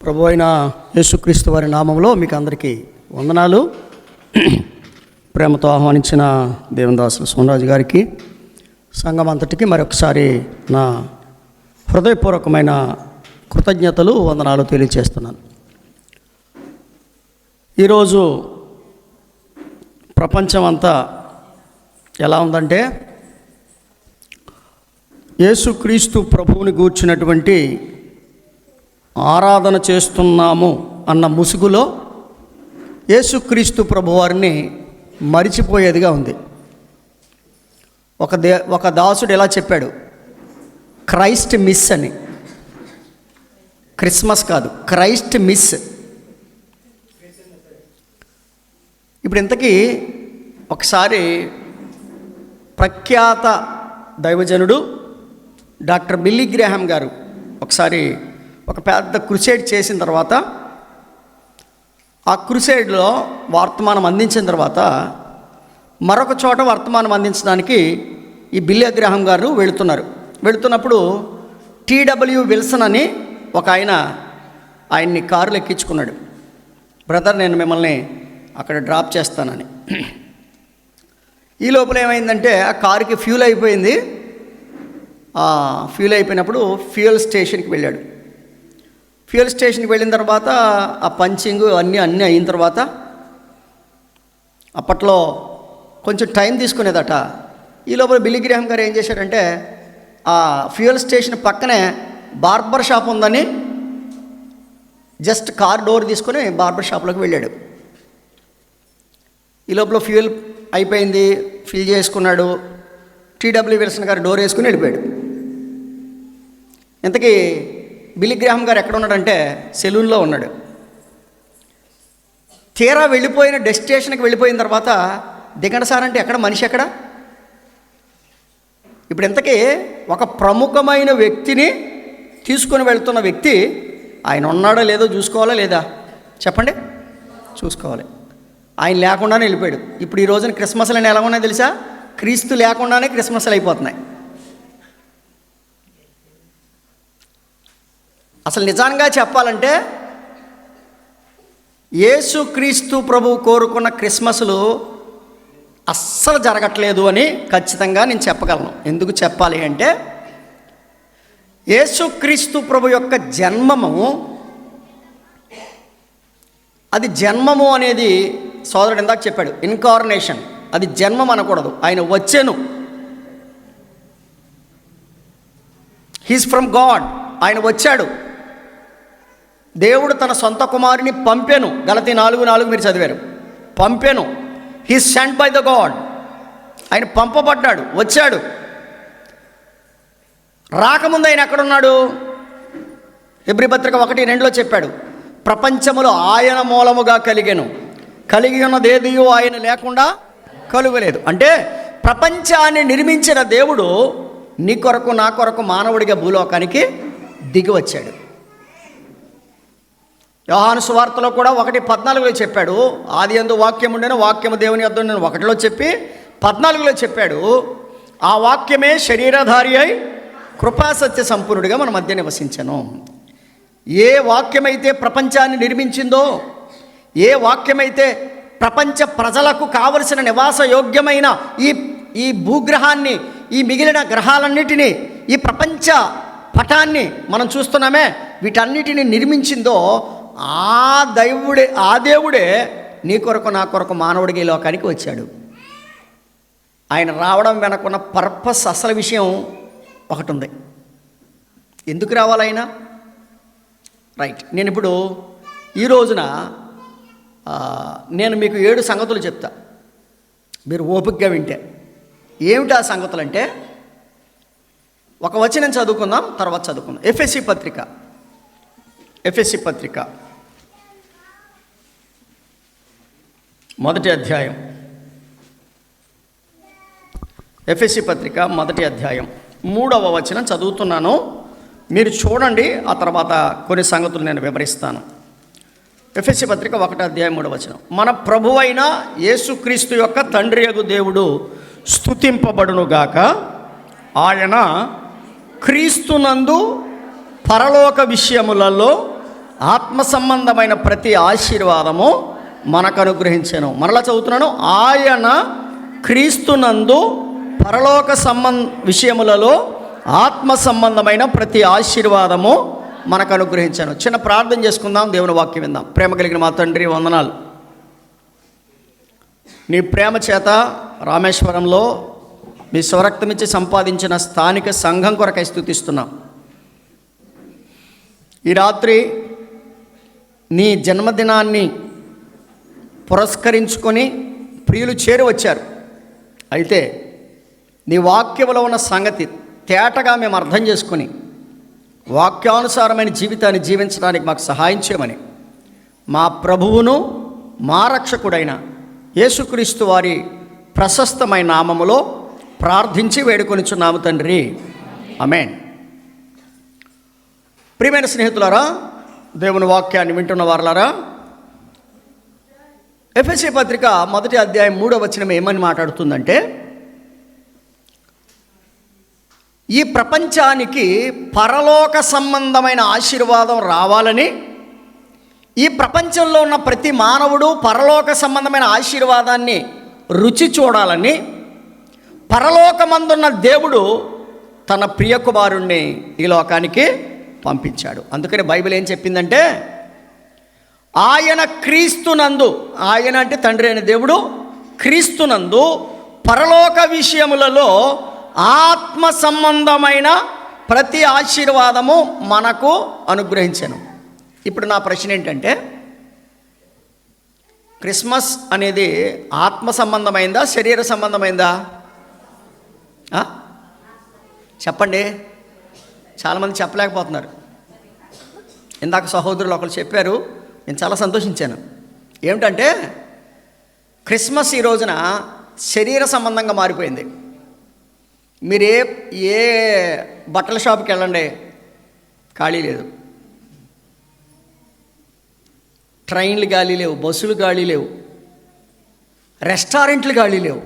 ప్రభు అయిన యేసుక్రీస్తు వారి నామంలో మీకు అందరికీ వందనాలు. ప్రేమతో ఆహ్వానించిన దేవదాసులు సోమరాజు గారికి, సంఘం అంతటికి మరొకసారి నా హృదయపూర్వకమైన కృతజ్ఞతలు, వందనాలు తెలియజేస్తున్నాను. ఈరోజు ప్రపంచం అంతా ఎలా ఉందంటే, యేసుక్రీస్తు ప్రభువుని గూర్చినటువంటి ఆరాధన చేస్తున్నాము అన్న ముసుగులో యేసుక్రీస్తు ప్రభువారిని మరిచిపోయేదిగా ఉంది. ఒక దాసుడు ఎలా చెప్పాడు, క్రైస్ట్ మిస్ అని. క్రిస్మస్ కాదు, క్రైస్ట్ మిస్. ఇప్పుడు ఇంతకీ ఒకసారి ప్రఖ్యాత దైవజనుడు డాక్టర్ బిల్లీ గ్రాహం గారు ఒకసారి ఒక పెద్ద క్రుసేడ్ చేసిన తర్వాత, ఆ క్రుసేడ్లో వర్తమానం అందించిన తర్వాత మరొక చోట వర్తమానం అందించడానికి ఈ బిల్లీ గ్రాహం గారు వెళుతున్నప్పుడు టీడబ్ల్యూ విల్సన్ అని ఒక ఆయన్ని కారులో ఎక్కించుకున్నాడు. బ్రదర్, నేను మిమ్మల్ని అక్కడ డ్రాప్ చేస్తానని. ఈ లోపల ఏమైందంటే, ఆ కారుకి ఫ్యూల్ అయిపోయింది. ఫ్యూల్ అయిపోయినప్పుడు ఫ్యూయల్ స్టేషన్కి వెళ్ళాడు. ఫ్యూయల్ స్టేషన్కి వెళ్ళిన తర్వాత ఆ పంచింగ్ అన్నీ అయిన తర్వాత, అప్పట్లో కొంచెం టైం తీసుకునేదట. ఈ లోపల బిల్లీ గ్రాహం గారు ఏం చేశారంటే, ఆ ఫ్యూయల్ స్టేషన్ పక్కనే బార్బర్ షాప్ ఉందని జస్ట్ కార్ డోర్ తీసుకొని బార్బర్ షాప్లోకి వెళ్ళాడు. ఈ లోపల ఫ్యూయల్ అయిపోయింది, ఫిల్ చేసుకున్నాడు. టీడబ్ల్యూ విల్సన్ గారు డోర్ వేసుకుని వెళ్ళిపోయాడు. ఇంతకీ బిల్లీ గ్రాహం గారు ఎక్కడ ఉన్నాడంటే, సెలూన్లో ఉన్నాడు. తీరా వెళ్ళిపోయిన డెస్టినేషన్కి వెళ్ళిపోయిన తర్వాత దిగండి సార్ అంటే, ఎక్కడ మనిషి ఎక్కడ? ఇప్పుడు ఇంతకీ ఒక ప్రముఖమైన వ్యక్తిని తీసుకొని వెళ్తున్న వ్యక్తి ఆయన ఉన్నాడో లేదో చూసుకోవాలా లేదా? చెప్పండి, చూసుకోవాలి. ఆయన లేకుండానే వెళ్ళిపోయాడు. ఇప్పుడు ఈ రోజున క్రిస్మస్లు ఎలా ఉన్నాయో తెలుసా? క్రీస్తు లేకుండానే క్రిస్మస్లు అయిపోతున్నాయి. అసలు నిజంగా చెప్పాలంటే, యేసుక్రీస్తు ప్రభువు కోరుకున్న క్రిస్మస్లు అస్సలు జరగట్లేదు అని ఖచ్చితంగా నేను చెప్పగలను. ఎందుకు చెప్పాలి అంటే, యేసుక్రీస్తు ప్రభు యొక్క జన్మము, అది జన్మము అనేది సోదరుడు ఇందాక చెప్పాడు, ఇన్కార్నేషన్. అది జన్మం అనకూడదు, ఆయన వచ్చెను. He's from God. ఆయన వచ్చాడు. దేవుడు తన సొంత కుమారుని పంపెను. గలతీ 4:4 మీరు చదివారు. పంపెను. He's sent by the God. ఆయన పంపబడ్డాడు, వచ్చాడు. రాకముందు ఆయన ఎక్కడున్నాడు? హెబ్రీ పత్రిక 1:2 చెప్పాడు, ప్రపంచములో ఆయన మూలముగా కలిగి ఉన్నదేదియో ఆయన లేకుండా కలుగలేదు. అంటే ప్రపంచాన్ని నిర్మించిన దేవుడు నీ కొరకు నా కొరకు మానవుడిగా భూలోకానికి దిగి వచ్చాడు. యోహాను సువార్తలో కూడా 1:14 చెప్పాడు, ఆది యందు వాక్యం ఉండెను, వాక్యము దేవుని యొద్ద ఉండెను 1లో చెప్పి 14లో చెప్పాడు, ఆ వాక్యమే శరీరధారి అయి కృపాసత్య సంపూర్ణుడిగా మన మధ్య నివసించెను. ఏ వాక్యమైతే ప్రపంచాన్ని నిర్మించిందో, ఏ వాక్యమైతే ప్రపంచ ప్రజలకు కావలసిన నివాస యోగ్యమైన ఈ భూగ్రహాన్ని, ఈ మిగిలిన గ్రహాలన్నిటినీ, ఈ ప్రపంచ పటాన్ని మనం చూస్తున్నామే, వీటన్నిటిని నిర్మించిందో ఆ దేవుడే నీ కొరకు నా కొరకు మానవుడికి ఈ లోకానికి వచ్చాడు. ఆయన రావడం వెనకున్న పర్పస్, అసలు విషయం ఒకటి ఉంది. ఎందుకు రావాలి ఆయన? రైట్. నేను ఇప్పుడు ఈ రోజున నేను మీకు 7 సంగతులు చెప్తా, మీరు ఓపికగా వింటే. ఏమిటి ఆ సంగతులు అంటే, ఒక వచనం చదువుకుందాం, తర్వాత చదువుకుందాం. ఎఫెసీ పత్రిక మొదటి అధ్యాయం. ఎఫెసీ పత్రిక 1వ అధ్యాయం 3వ వచనం చదువుతున్నాను, మీరు చూడండి. ఆ తర్వాత కొన్ని సంగతులు నేను వివరిస్తాను. ఎఫెసీ పత్రిక 1వ అధ్యాయం 3వ వచనం. మన ప్రభువైన యేసుక్రీస్తు యొక్క తండ్రి యగు దేవుడు స్తుతింపబడునుగాక. ఆయన క్రీస్తునందు పరలోక విషయములలో ఆత్మ సంబంధమైన ప్రతి ఆశీర్వాదము మనకు అనుగ్రహించెను. మరలా చదువుతున్నాను. ఆయన క్రీస్తునందు పరలోక విషయములలో ఆత్మ సంబంధమైన ప్రతి ఆశీర్వాదము మనకు అనుగ్రహించాను. చిన్న ప్రార్థన చేసుకుందాం, దేవుని వాక్యం విందాం. ప్రేమ కలిగిన మా తండ్రి, వందనాలు. నీ ప్రేమ చేత రామేశ్వరంలో మీ స్వరక్తమిచ్చి సంపాదించిన స్థానిక సంఘం కొరకై స్తుతిస్తున్నాం. ఈ రాత్రి నీ జన్మదినాన్ని పురస్కరించుకొని ప్రియులు చేరి వచ్చారు. అయితే నీ వాక్యంలో ఉన్న సంగతి తేటగా మేము అర్థం చేసుకుని వాక్యానుసారమైన జీవితాన్ని జీవించడానికి మాకు సహాయం చేయమని మా ప్రభువును మా రక్షకుడైన యేసుక్రీస్తు వారి ప్రశస్తమైన నామములో ప్రార్థించి వేడుకొనిచున్నాము తండ్రి, ఆమేన్. ప్రియమైన స్నేహితులారా, దేవుని వాక్యాన్ని వింటున్న వారులారా, ఎఫెసీ పత్రిక 1వ అధ్యాయం 3వ వచనం ఏమని మాట్లాడుతుందంటే, ఈ ప్రపంచానికి పరలోక సంబంధమైన ఆశీర్వాదం రావాలని, ఈ ప్రపంచంలో ఉన్న ప్రతి మానవుడు పరలోక సంబంధమైన ఆశీర్వాదాన్ని రుచి చూడాలని పరలోకమందున్న దేవుడు తన ప్రియకుమారుణ్ణి ఈ లోకానికి పంపించాడు. అందుకని బైబిల్ ఏం చెప్పిందంటే, ఆయన క్రీస్తునందు, ఆయన అంటే తండ్రి అయిన దేవుడు, క్రీస్తునందు పరలోక విషయములలో ఆత్మ సంబంధమైన ప్రతి ఆశీర్వాదము మనకు అనుగ్రహించాను. ఇప్పుడు నా ప్రశ్న ఏంటంటే, క్రిస్మస్ అనేది ఆత్మ సంబంధమైందా, శరీర సంబంధమైందా? చెప్పండి. చాలామంది చెప్పలేకపోతున్నారు. ఇందాక సహోదరులు ఒకరు చెప్పారు, నేను చాలా సంతోషించాను. ఏమిటంటే, క్రిస్మస్ ఈ రోజున శరీర సంబంధంగా మారిపోయింది. మీరు ఏ బట్టల షాప్కి వెళ్ళండి, ఖాళీ లేదు. ట్రైన్లు ఖాళీ లేవు, బస్సులు ఖాళీ లేవు, రెస్టారెంట్లు ఖాళీ లేవు.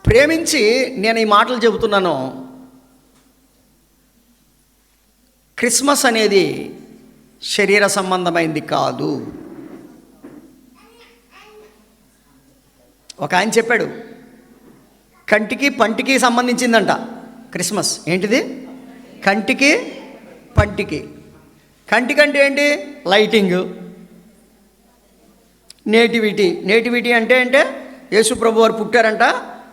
ప్రేమించి నేను ఈ మాటలు చెబుతున్నాను. క్రిస్మస్ అనేది శరీర సంబంధమైంది కాదు. ఒక ఆయన చెప్పాడు, కంటికి పంటికి సంబంధించిందంట క్రిస్మస్. ఏంటిది? కంటికి పంటికి. కంటికంటే ఏంటి? లైటింగ్. నేటివిటీ అంటే యేసు ప్రభు వారు పుట్టారంట,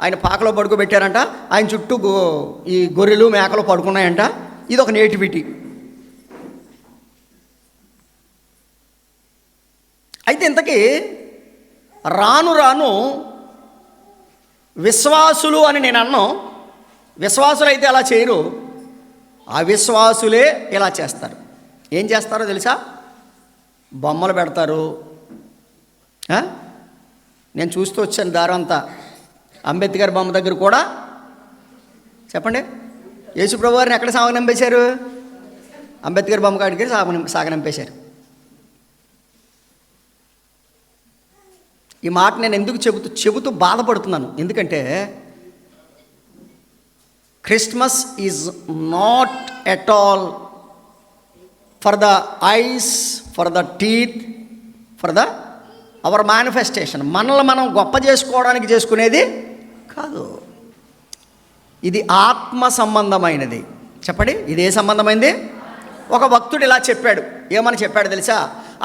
ఆయన పాకలో పడుకోబెట్టారంట, ఆయన చుట్టూ ఈ గొర్రెలు మేకలు పడుకున్నాయంట. ఇది ఒక నేటివిటీ. అయితే ఇంతకీ రాను రాను విశ్వాసులు అని నేను అన్నాను. విశ్వాసులు అయితే అలా చేయరు, అవిశ్వాసులే ఇలా చేస్తారు. ఏం చేస్తారో తెలుసా? బొమ్మలు పెడతారు. నేను చూస్తూ వచ్చాను దారం అంతా. అంబేద్కర్ బొమ్మ దగ్గర కూడా చెప్పండి, యేసుప్రభు వారిని ఎక్కడ సాగనంపేశారు? అంబేద్కర్ బొమ్మ కాడికి సాగనంపేశారు. ఈ మాట నేను ఎందుకు చెబుతూ బాధపడుతున్నాను? ఎందుకంటే Christmas is not at all for the eyes, for the teeth, for the our manifestation. మనల్ని మనం గొప్ప చేసుకోవడానికి చేసుకునేది కాదు. ఇది ఆత్మ సంబంధమైనది. చెప్పండి, ఇది ఏ సంబంధమైంది? ఒక భక్తుడు ఇలా చెప్పాడు. ఏమని చెప్పాడు తెలుసా?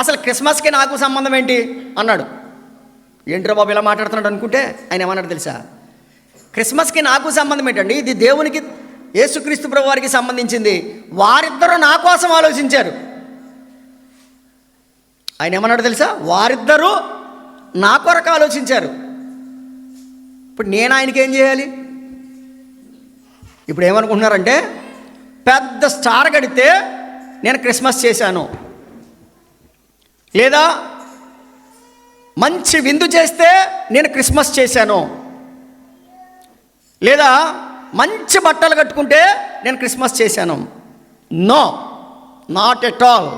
అసలు క్రిస్మస్కి నాకు సంబంధం ఏంటి అన్నాడు. ఏంట్రా బాబు ఇలా మాట్లాడుతున్నాడు అనుకుంటే ఆయన ఏమన్నాడు తెలుసా? క్రిస్మస్కి నాకు సంబంధం ఏంటండి, ఇది దేవునికి, యేసుక్రీస్తు ప్రభు వారికి సంబంధించింది. వారిద్దరూ నా కోసం ఆలోచించారు. ఆయన ఏమన్నాడు తెలుసా? వారిద్దరూ నా కొరకు ఆలోచించారు. ఇప్పుడు నేను ఆయనకి ఏం చేయాలి? ఇప్పుడు ఏమనుకుంటున్నారంటే, పెద్ద స్టార్ కడితే నేను క్రిస్మస్ చేశాను, లేదా మంచి విందు చేస్తే నేను క్రిస్మస్ చేశాను, లేదా మంచి బట్టలు కట్టుకుంటే నేను క్రిస్మస్ చేశాను. No, not at all.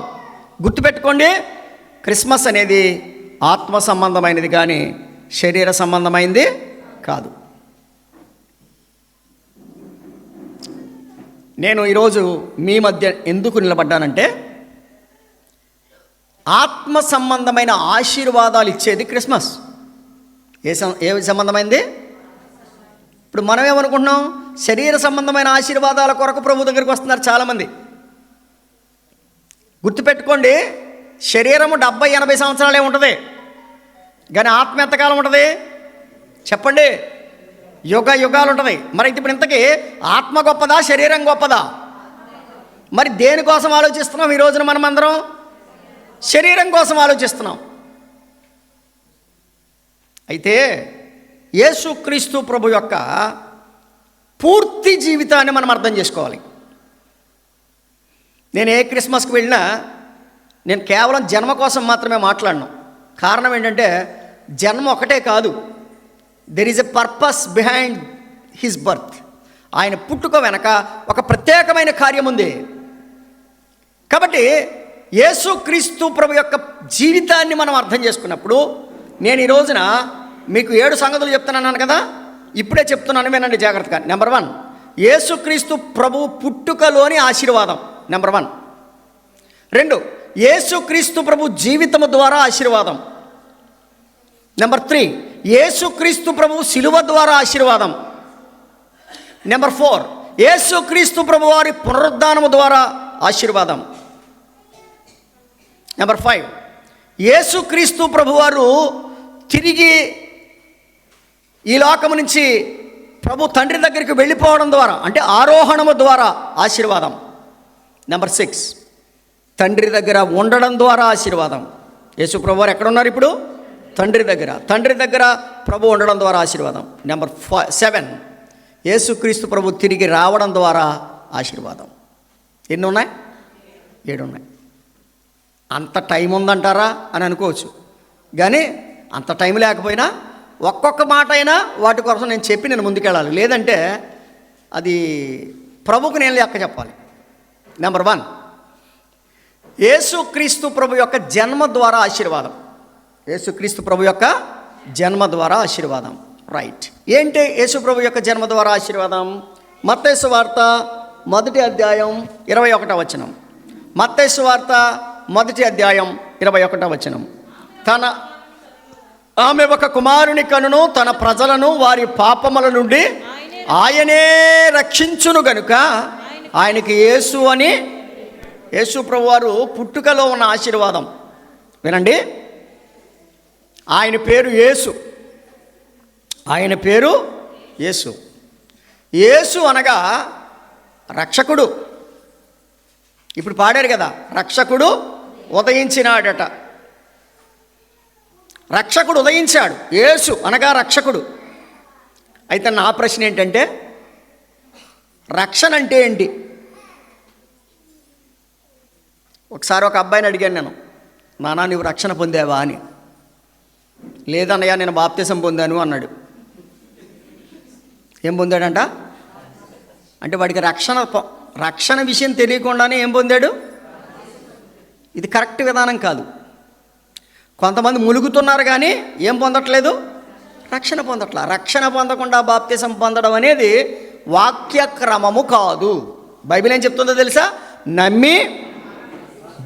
గుర్తుపెట్టుకోండి, క్రిస్మస్ అనేది ఆత్మ సంబంధమైనది కానీ శరీర సంబంధమైనది కాదు. నేను ఈరోజు మీ మధ్య ఎందుకు నిలబడ్డానంటే, ఆత్మ సంబంధమైన ఆశీర్వాదాలు ఇచ్చేది క్రిస్మస్. ఏ సంబంధమైంది? ఇప్పుడు మనం ఏమనుకుంటున్నాం, శరీర సంబంధమైన ఆశీర్వాదాల కొరకు ప్రభు దగ్గరికి వస్తున్నారు చాలామంది. గుర్తుపెట్టుకోండి, శరీరము 70-80 సంవత్సరాలే ఉంటుంది, కానీ ఆత్మ ఎంతకాలం ఉంటుంది చెప్పండి? యుగ యుగాలు ఉంటుంది. మరి ఇప్పుడు ఇంతకీ ఆత్మ గొప్పదా, శరీరం గొప్పదా? మరి దేనికోసం ఆలోచిస్తున్నాం ఈ రోజున? మనం అందరం శరీరం కోసం ఆలోచిస్తున్నాం. అయితే యేసుక్రీస్తు ప్రభు యొక్క పూర్తి జీవితాన్ని మనం అర్థం చేసుకోవాలి. నేను ఏ క్రిస్మస్కి వెళ్ళినా నేను కేవలం జన్మ కోసం మాత్రమే మాట్లాడను. కారణం ఏంటంటే, జన్మ ఒకటే కాదు, there is a purpose behind his birth. ఆయన పుట్టుక వెనక ఒక ప్రత్యేకమైన కార్యం ఉంది. కాబట్టి యేసుక్రీస్తు ప్రభు యొక్క జీవితాన్ని మనం అర్థం చేసుకున్నప్పుడు, నేను ఈ రోజున మీకు 7 సంగతులు చెప్తున్నాను కదా, ఇప్పుడే చెప్తున్నాను, వినండి జాగ్రత్తగా. నెంబర్ 1, యేసుక్రీస్తు ప్రభు పుట్టుకలోని ఆశీర్వాదం. నెంబర్ 1. 2, యేసుక్రీస్తు ప్రభు జీవితము ద్వారా ఆశీర్వాదం. నెంబర్ 3, యేసుక్రీస్తు ప్రభు శిలువ ద్వారా ఆశీర్వాదం. నెంబర్ 4, యేసుక్రీస్తు ప్రభు వారి పునరుద్ధానము ద్వారా ఆశీర్వాదం. నెంబర్ 5, యేసుక్రీస్తు ప్రభువారు తిరిగి ఈ లోకము నుంచి ప్రభు తండ్రి దగ్గరికి వెళ్ళిపోవడం ద్వారా, అంటే ఆరోహణము ద్వారా ఆశీర్వాదం. నెంబర్ 6, తండ్రి దగ్గర ఉండడం ద్వారా ఆశీర్వాదం. యేసు ప్రభువారు ఎక్కడున్నారు ఇప్పుడు? తండ్రి దగ్గర. తండ్రి దగ్గర ప్రభు ఉండడం ద్వారా ఆశీర్వాదం. నెంబర్ 7, యేసుక్రీస్తు ప్రభు తిరిగి రావడం ద్వారా ఆశీర్వాదం. ఎన్ని ఉన్నాయి? 7 ఉన్నాయి. అంత టైం ఉందంటారా అని అనుకోవచ్చు, కానీ అంత టైం లేకపోయినా ఒక్కొక్క మాట అయినా వాటి కోసం నేను చెప్పి నేను ముందుకెళ్ళాలి, లేదంటే అది ప్రభుకు నేను లెక్క చెప్పాలి. నెంబర్ 1, యేసుక్రీస్తు ప్రభు యొక్క జన్మ ద్వారా ఆశీర్వాదం. యేసుక్రీస్తు ప్రభు యొక్క జన్మ ద్వారా ఆశీర్వాదం. రైట్. ఏంటి యేసు ప్రభు యొక్క జన్మ ద్వారా ఆశీర్వాదం? మత్తయి సువార్త 1వ అధ్యాయం 21వ వచనం. మత్తయి సువార్త 1వ అధ్యాయం 21వ వచనం. ఆమె ఒక కుమారుని కనును, తన ప్రజలను వారి పాపముల నుండి ఆయనే రక్షించును గనుక ఆయనకి యేసు అని. యేసు ప్రభువారు పుట్టుకలో ఉన్న ఆశీర్వాదం వినండి. ఆయన పేరు యేసు. ఆయన పేరు యేసు. యేసు అనగా రక్షకుడు. ఇప్పుడు పాడారు కదా, రక్షకుడు ఉదయించినాడట. రక్షకుడు ఉదయించాడు. యేసు అనగా రక్షకుడు. అయితే నా ప్రశ్న ఏంటంటే, రక్షణ అంటే ఏంటి? ఒకసారి ఒక అబ్బాయిని అడిగాను నేను, నానా నువ్వు రక్షణ పొందావా అని. లేదన్నయ్య నేను బాప్తిసం పొందాను అన్నాడు. ఏం పొందాడంట? అంటే వాడికి రక్షణ విషయం తెలియకుండానే ఏం పొందాడు? ఇది కరెక్ట్ విధానం కాదు. కొంతమంది ములుగుతున్నారు కానీ ఏం పొందట్లేదు? రక్షణ పొందట్లా. రక్షణ పొందకుండా బాప్తిసం పొందడం అనేది వాక్యక్రమము కాదు. బైబిల్ ఏం చెప్తుందో తెలుసా? నమ్మి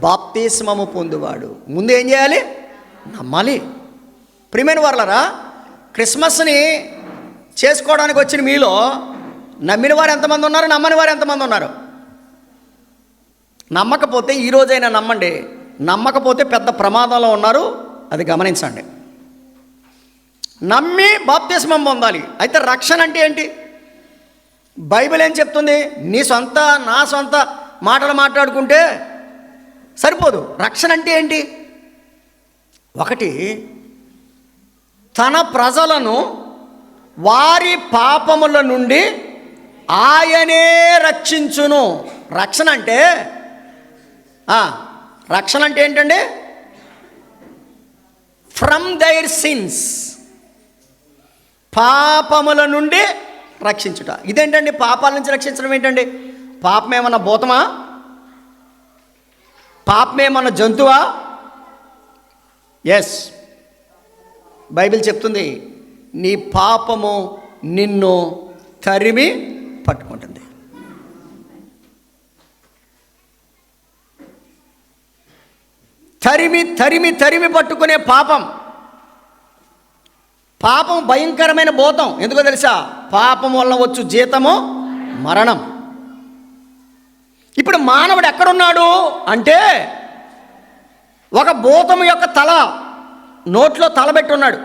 బాప్తిస్మము పొందువాడు. ముందు ఏం చేయాలి? నమ్మాలి. ప్రియమైన వారలారా, క్రిస్మస్ని చేసుకోవడానికి వచ్చిన మీలో నమ్మిన వారు ఎంతమంది ఉన్నారు? నమ్మని వారు ఎంతమంది ఉన్నారు? నమ్మకపోతే ఈరోజైనా నమ్మండి. నమ్మకపోతే పెద్ద ప్రమాదంలో ఉన్నారు, అది గమనించండి. నమ్మి బాప్తిస్మం పొందాలి. అయితే రక్షణ అంటే ఏంటి? బైబిల్ ఏం చెప్తుంది? నీ సొంత నా సొంత మాటలు మాట్లాడుకుంటే సరిపోదు. రక్షణ అంటే ఏంటి? 1, తన ప్రజలను వారి పాపముల నుండి ఆయనే రక్షించును. రక్షణ అంటే ఏంటండి? ఫ్రమ్ దైర్ సిన్స్, పాపముల నుండి రక్షించుట. ఇదేంటండి? పాపాల నుంచి రక్షించడం ఏంటండి? పాపం ఏమన్నా భూతమా? పాపమేమన్నా జంతువా? ఎస్, బైబిల్ చెప్తుంది, నీ పాపము నిన్ను తరిమి పట్టుకుంటుంది. తరిమి తరిమి తరిమి పట్టుకునే పాపం. పాపం భయంకరమైన భూతం. ఎందుకో తెలుసా? పాపం వల్ల వచ్చు జీతము మరణం. ఇప్పుడు మానవుడు ఎక్కడున్నాడు అంటే ఒక భూతం యొక్క తల నోట్లో తలబెట్టున్నాడు.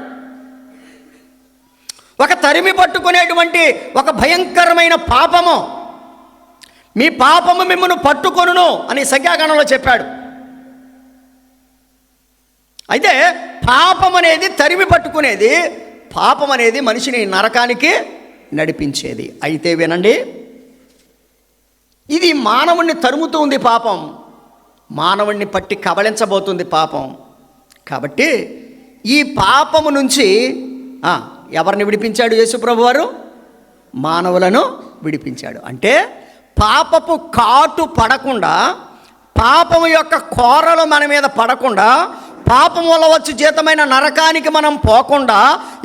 ఒక తరిమి పట్టుకునేటువంటి ఒక భయంకరమైన పాపము, మీ పాపము మిమ్మల్ని పట్టుకొనును అని సంఖ్యాకాండంలో చెప్పాడు. అయితే పాపం అనేది తరిమి పట్టుకునేది, పాపం అనేది మనిషిని నరకానికి నడిపించేది. అయితే వినండి, ఇది మానవుణ్ణి తరుముతూ ఉంది పాపం, మానవుణ్ణి పట్టి కబళించబోతుంది పాపం. కాబట్టి ఈ పాపము నుంచి ఎవరిని విడిపించాడు యేసుప్రభు వారు? మానవులను విడిపించాడు. అంటే పాపపు కాటు పడకుండా, పాపము యొక్క కోరలు మన మీద పడకుండా, పాపం వల్ల వచ్చి జీతమైన నరకానికి మనం పోకుండా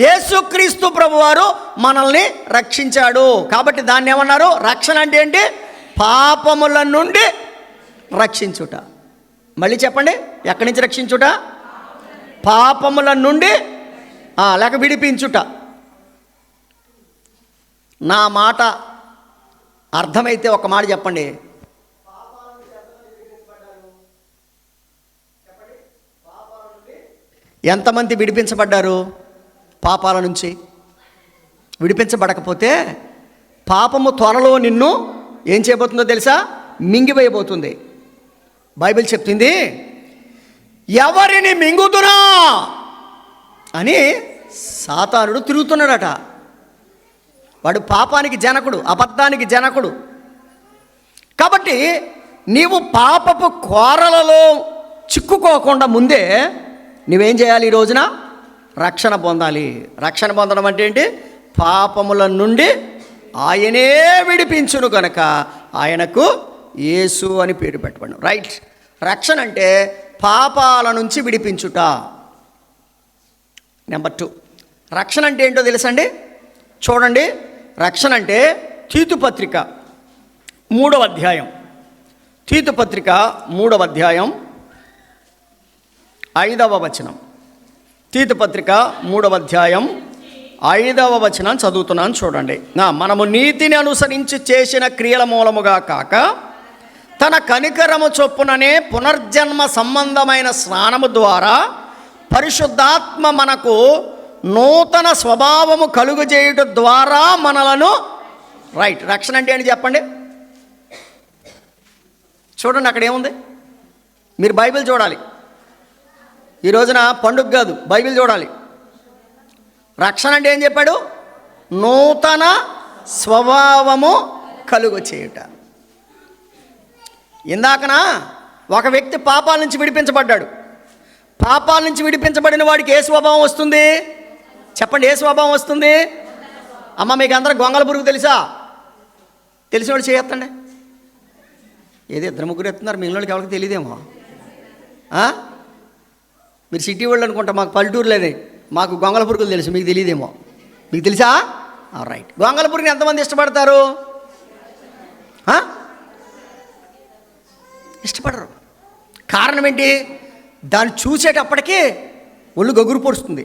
యేసుక్రీస్తు ప్రభువారు మనల్ని రక్షించాడు. కాబట్టి దాన్ని ఏమన్నారు? రక్షణ అంటే ఏంటి? పాపముల నుండి రక్షించుట. మళ్ళీ చెప్పండి, ఎక్కడి నుంచి రక్షించుట? పాపముల నుండి లేక విడిపించుట. నా మాట అర్థమైతే ఒక మాట చెప్పండి. ఎంతమంది విడిపించబడ్డారు పాపాల నుంచి? విడిపించబడకపోతే పాపము త్వరలో నిన్ను ఏం చేయబోతుందో తెలుసా? మింగివేయబోతుంది. బైబిల్ చెప్తుంది, ఎవరిని మింగుతున్నా అని సాతానుడు తిరుగుతున్నాడట. వాడు పాపానికి జనకుడు, అబద్ధానికి జనకుడు. కాబట్టి నీవు పాపపు కోరలలో చిక్కుకోకుండా ముందే నువ్వేం చేయాలి? ఈ రోజున రక్షణ పొందాలి. రక్షణ పొందడం అంటే ఏంటి? పాపముల నుండి ఆయనే విడిపించును కనుక ఆయనకు యేసు అని పేరు పెట్టబడి. రైట్. రక్షణ అంటే పాపాల నుంచి విడిపించుట. నెంబర్ 2, రక్షణ అంటే ఏంటో తెలుసండి? చూడండి, రక్షణ అంటే తీతుపత్రిక 3వ అధ్యాయం, తీతుపత్రిక 3వ అధ్యాయం 5వ వచనం. తీతుపత్రిక 3వ అధ్యాయం 5వ వచనం చదువుతున్నాను, చూడండి. మనము నీతిని అనుసరించి చేసిన క్రియల మూలముగా కాక తన కనికరము చొప్పుననే పునర్జన్మ సంబంధమైన స్నానము ద్వారా పరిశుద్ధాత్మ మనకు నూతన స్వభావము కలుగజేయుట ద్వారా మనలను. రైట్. రక్షణ అంటే ఏంటి చెప్పండి? చూడండి, అక్కడ ఏముంది? మీరు బైబిల్ చూడాలి. ఈ రోజున పండుగ కాదు, బైబిల్ చూడాలి. రక్షణ అంటే ఏం చెప్పాడు? నూతన స్వభావము కలుగ చేయుట. ఇందాకన ఒక వ్యక్తి పాపాల నుంచి విడిపించబడ్డాడు. పాపాల నుంచి విడిపించబడిన వాడికి ఏ స్వభావం వస్తుంది చెప్పండి? ఏ స్వభావం వస్తుంది? అమ్మ, మీకు అందరూ గొంగళ పురుగు తెలుసా? తెలిసినవాడు చేయొద్దండి. ఏదో 2-3 ఎత్తున్నారు, మిగిలినోళ్ళకి ఎవరికి తెలియదేమో. మీరు సిటీ వాళ్ళు అనుకుంటా, మాకు పల్లెటూరులేదే, మాకు గొంగళ పురుగులు తెలుసు, మీకు తెలియదేమో. మీకు తెలుసా? రైట్. గొంగళ పురుగుని ఎంతమంది ఇష్టపడతారు? ఇష్టపడరు. కారణం ఏంటి? దాన్ని చూసేటప్పటికీ ఒళ్ళు గగురు పొడుస్తుంది.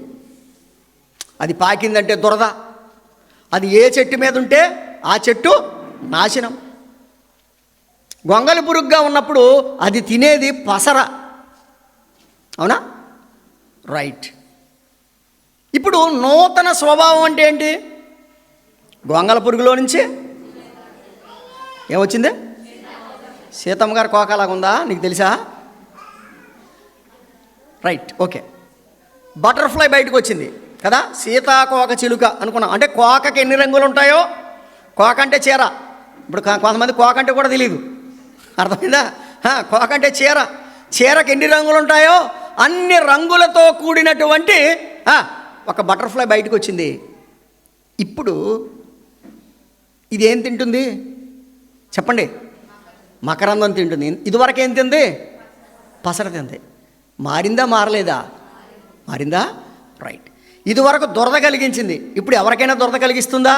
అది పాకిందంటే దురద, అది ఏ చెట్టు మీద ఉంటే ఆ చెట్టు నాశనం. గొంగళి పురుగుగా ఉన్నప్పుడు అది తినేది పసర, అవునా? రైట్. ఇప్పుడు నూతన స్వభావం అంటే ఏంటి? గొంగళ పురుగులో నుంచి ఏమొచ్చింది? సీతమ్మ గారి కోకలాగా ఉందా? నీకు తెలుసా? రైట్. ఓకే. బటర్ఫ్లై బయటకు వచ్చింది కదా, సీతాకోక చిలుక అనుకున్నాం. అంటే కోకకి ఎన్ని రంగులు ఉంటాయో, కోక అంటే చీర. ఇప్పుడు కొంతమంది కోక అంటే కూడా తెలియదు, అర్థమైందా? కోక అంటే చీర, చీరకు ఎన్ని రంగులు ఉంటాయో అన్ని రంగులతో కూడినటువంటి ఒక బటర్ఫ్లై బయటకు వచ్చింది. ఇప్పుడు ఇది ఏం తింటుంది చెప్పండి? మకరందం తింటుంది. ఇదివరకు ఏం తింది? పసర తింది. మారిందా మారలేదా? మారిందా? రైట్. ఇదివరకు దురద కలిగించింది, ఇప్పుడు ఎవరికైనా దురద కలిగిస్తుందా?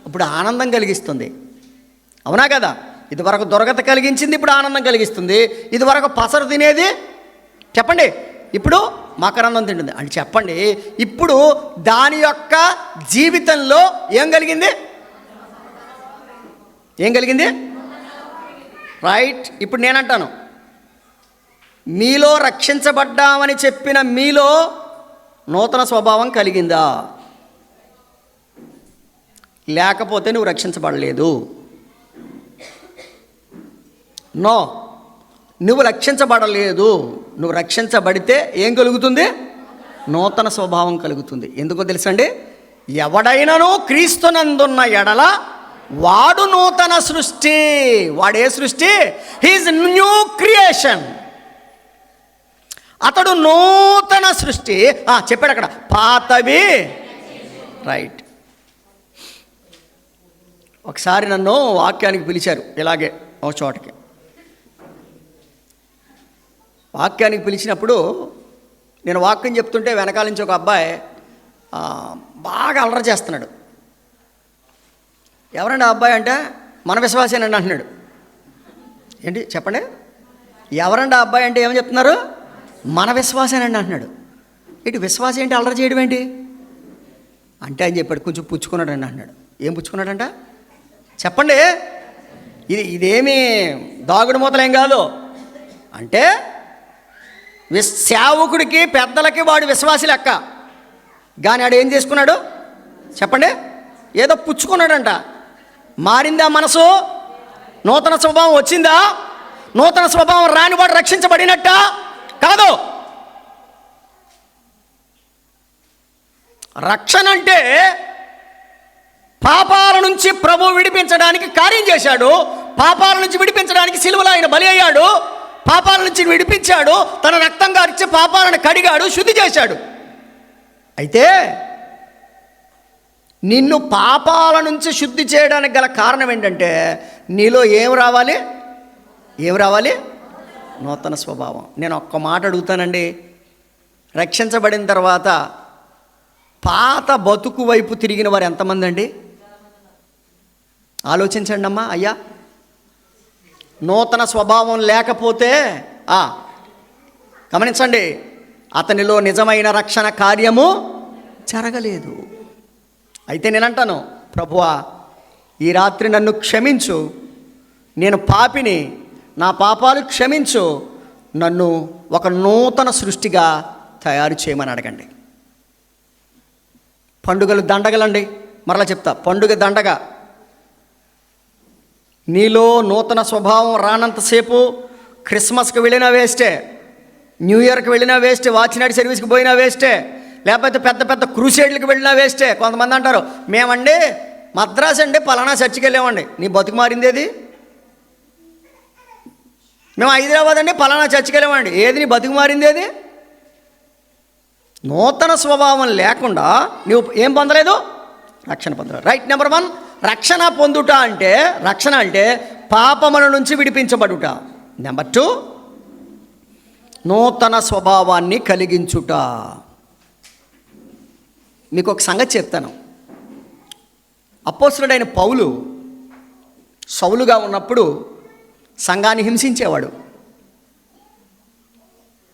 ఇప్పుడు ఆనందం కలిగిస్తుంది, అవునా కదా? ఇదివరకు దురగత కలిగించింది, ఇప్పుడు ఆనందం కలిగిస్తుంది. ఇదివరకు పసరు తినేది, చెప్పండి. ఇప్పుడు మకరందం తింటుంది అంటే చెప్పండి, ఇప్పుడు దాని యొక్క జీవితంలో ఏం కలిగింది? ఏం కలిగింది? రైట్. ఇప్పుడు నేనంటాను, మీలో రక్షించబడ్డామని చెప్పిన మీలో నూతన స్వభావం కలిగిందా? లేకపోతే నువ్వు రక్షించబడలేదు. నో, నువ్వు రక్షించబడలేదు. నువ్వు రక్షించబడితే ఏం కలుగుతుంది? నూతన స్వభావం కలుగుతుంది. ఎందుకో తెలుసండి, ఎవడైనను క్రీస్తునందున్న ఎడల వాడు నూతన సృష్టి. వాడే సృష్టి? He's new creation. అతడు నూతన సృష్టి. చెప్పాడు అక్కడ, పాతవి. రైట్. ఒకసారి నన్ను వాక్యానికి పిలిచారు, ఇలాగే ఒక చోటకి. వాక్యానికి పిలిచినప్పుడు నేను వాక్యం చెప్తుంటే వెనకాల నుంచి ఒక అబ్బాయి బాగా అల్లరి చేస్తున్నాడు. ఎవరండి ఆ అబ్బాయి అంటే, మన విశ్వాసేనండి అంటున్నాడు. ఏంటి చెప్పండి? ఎవరండి ఆ అబ్బాయి అంటే ఏమని చెప్తున్నారు? మన విశ్వాసేనండి అంటున్నాడు. ఏంటి విశ్వాసం ఏంటి, అల్లరి చేయడం ఏంటి అంటే అని చెప్పాడు. కొంచెం పుచ్చుకున్నాడండి అంటున్నాడు. ఏం పుచ్చుకున్నాడంట చెప్పండి? ఇదేమీ దాగుడు మూతలేం కాదు. అంటే సేవకుడికి పెద్దలకి వాడు విశ్వాసి లెక్క. కానీ ఆడు ఏం చేసుకున్నాడు చెప్పండి? ఏదో పుచ్చుకున్నాడంట. మారిందా మనసు? నూతన స్వభావం వచ్చిందా? నూతన స్వభావం రానివాడు రక్షించబడినట్ట కాదు. రక్షణ అంటే పాపాల నుంచి ప్రభు విడిపించడానికి కార్యం చేశాడు. పాపాల నుంచి విడిపించడానికి సిలువలో ఆయన బలి అయ్యాడు. పాపాల నుంచి విడిపించాడు. తన రక్తం గారిచ్చి పాపాలను కడిగాడు, శుద్ధి చేశాడు. అయితే నిన్ను పాపాల నుంచి శుద్ధి చేయడానికి గల కారణం ఏంటంటే, నీలో ఏం రావాలి? ఏం రావాలి? నూతన స్వభావం. నేను ఒక్క మాట అడుగుతానండి, రక్షించబడిన తర్వాత పాత బతుకు వైపు తిరిగిన వారు ఎంతమంది అండి? ఆలోచించండి అమ్మా. అయ్యా, నూతన స్వభావం లేకపోతే గమనించండి, అతనిలో నిజమైన రక్షణ కార్యము జరగలేదు. అయితే నేనంటాను, ప్రభువా ఈ రాత్రి నన్ను క్షమించు, నేను పాపిని, నా పాపాలు క్షమించు, నన్ను ఒక నూతన సృష్టిగా తయారు చేయమని అడగండి. పండుగలు దండగలండి. మరలా చెప్తా, పండుగ దండగ. నీలో నూతన స్వభావం రానంతసేపు క్రిస్మస్కి వెళ్ళినా వేస్టే, న్యూ ఇయర్కి వెళ్ళినా వేస్టే, వాచినాడు సర్వీస్కి పోయినా వేస్టే, లేకపోతే పెద్ద పెద్ద క్రూసేడ్లకు వెళ్ళినా వేస్టే. కొంతమంది అంటారు, మేమండి మద్రాసు అండి పలానా చర్చికి వెళ్ళామండి. నీ బతుకు మారిందేది? మేము హైదరాబాద్ అండి పలానా చర్చికి వెళ్ళామండి. ఏది నీ బతుకు మారిందేది? నూతన స్వభావం లేకుండా నువ్వు ఏం పొందలేదు? రక్షణ పొందలేదు. రైట్. నెంబర్ 1, రక్షణ పొందుట అంటే, రక్షణ అంటే పాపముల నుంచి విడిపించబడుట. నెంబర్ 2, నూతన స్వభావాన్ని కలిగించుట. మీకు ఒక సంగతి చెప్తాను. అపోస్తలుడైన పౌలు సౌలుగా ఉన్నప్పుడు సంఘాన్ని హింసించేవాడు.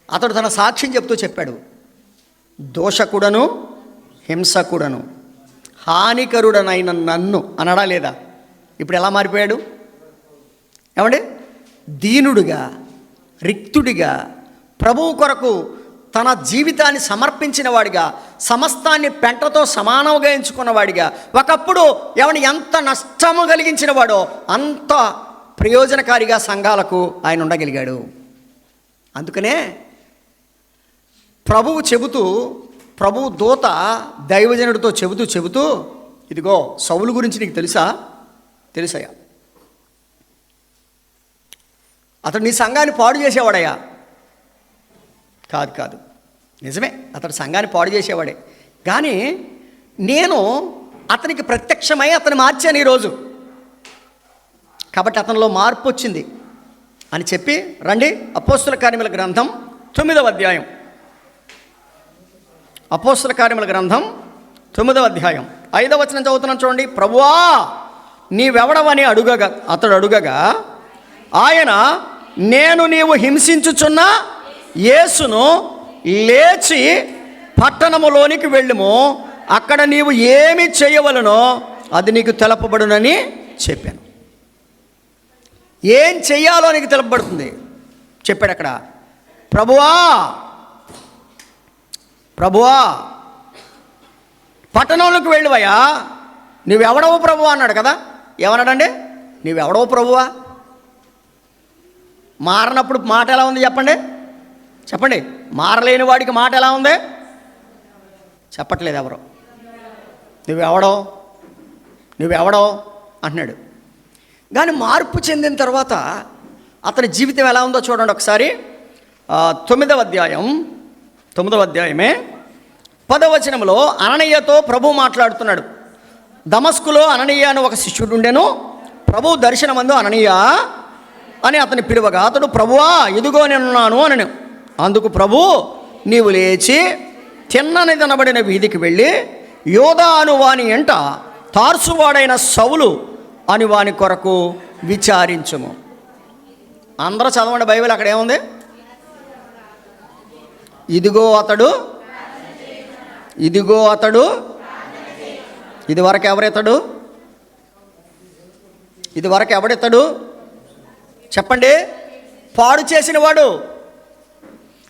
అతడు తన సాక్ష్యం చెప్తూ చెప్పాడు, దోషకుడను హింసకుడను హానికరుడనైన నన్ను అనడా లేదా? ఇప్పుడు ఎలా మారిపోయాడు ఏమండి? దీనుడిగా, రిక్తుడిగా, ప్రభువు కొరకు తన జీవితాన్ని సమర్పించిన వాడిగా, సమస్తాన్ని పెంటతో సమానంగా ఎంచుకున్నవాడిగా, ఒకప్పుడు ఏమని ఎంత నష్టము కలిగించిన వాడో అంత ప్రయోజనకారిగా సంఘాలకు ఆయన ఉండగలిగాడు. అందుకనే ప్రభువు చెబుతూ, ప్రభువు దూత దైవజనుడితో చెబుతూ ఇదిగో సౌలు గురించి నీకు తెలుసయ్యా, అతడు నీ సంఘాన్ని పాడు చేసేవాడయ్యా. కాదు, నిజమే, అతడు సంఘాన్ని పాడు చేసేవాడే. కానీ నేను అతనికి ప్రత్యక్షమై అతను మార్చాను ఈరోజు, కాబట్టి అతనిలో మార్పు వచ్చింది అని చెప్పి రండి. అపోస్తల కార్యముల గ్రంథం 9వ అధ్యాయం. అపోస్తల కార్యముల గ్రంథం 9వ అధ్యాయం 5వ వచనం చదువుతున్నాను చూడండి. ప్రభువా నీవెవడవని అతడు అడుగగా ఆయన, నేను నీవు హింసించుచున్న యేసును లేచి పట్టణములోనికి వెళ్ళుము, అక్కడ నీవు ఏమి చేయవలనో అది నీకు తెలపబడునని చెప్పాను. ఏం చెయ్యాలో నీకు తెలపబడుతుంది చెప్పాడు అక్కడ. ప్రభువా పట్టణంలోకి వెళ్ళువయ్యా, నువ్వెవడవు ప్రభువా అన్నాడు కదా. ఏమన్నాడండి? నువ్వెవడవు ప్రభువా? మారనప్పుడు మాట ఎలా ఉంది చెప్పండి. మారలేని వాడికి మాట ఎలా ఉంది? చెప్పట్లేదు ఎవరు. నువ్వెవడో అంటున్నాడు. కానీ మార్పు చెందిన తర్వాత అతని జీవితం ఎలా ఉందో చూడండి ఒకసారి. 9వ అధ్యాయమే 10వ వచనంలో అననీయతో ప్రభు మాట్లాడుతున్నాడు. దమస్కులో అననీయ అని ఒక శిష్యుడు ఉండెను. ప్రభు దర్శనమందు అననీయ అని అతని పిలువగా అతడు, ప్రభువా ఇదిగో నేనున్నాను అనను. అందుకు ప్రభు, నీవు లేచి తిన్ననిదనబడిన వీధికి వెళ్ళి యోధా అను వాని ఎంట తార్సువాడైన సౌలు అని వాని కొరకు విచారించుము. అందరూ చదవండి బైబిల్. అక్కడ ఏముంది? ఇదిగో అతడు ఇదివరకు ఎవడెత్తడు చెప్పండి? పాడు చేసినవాడు,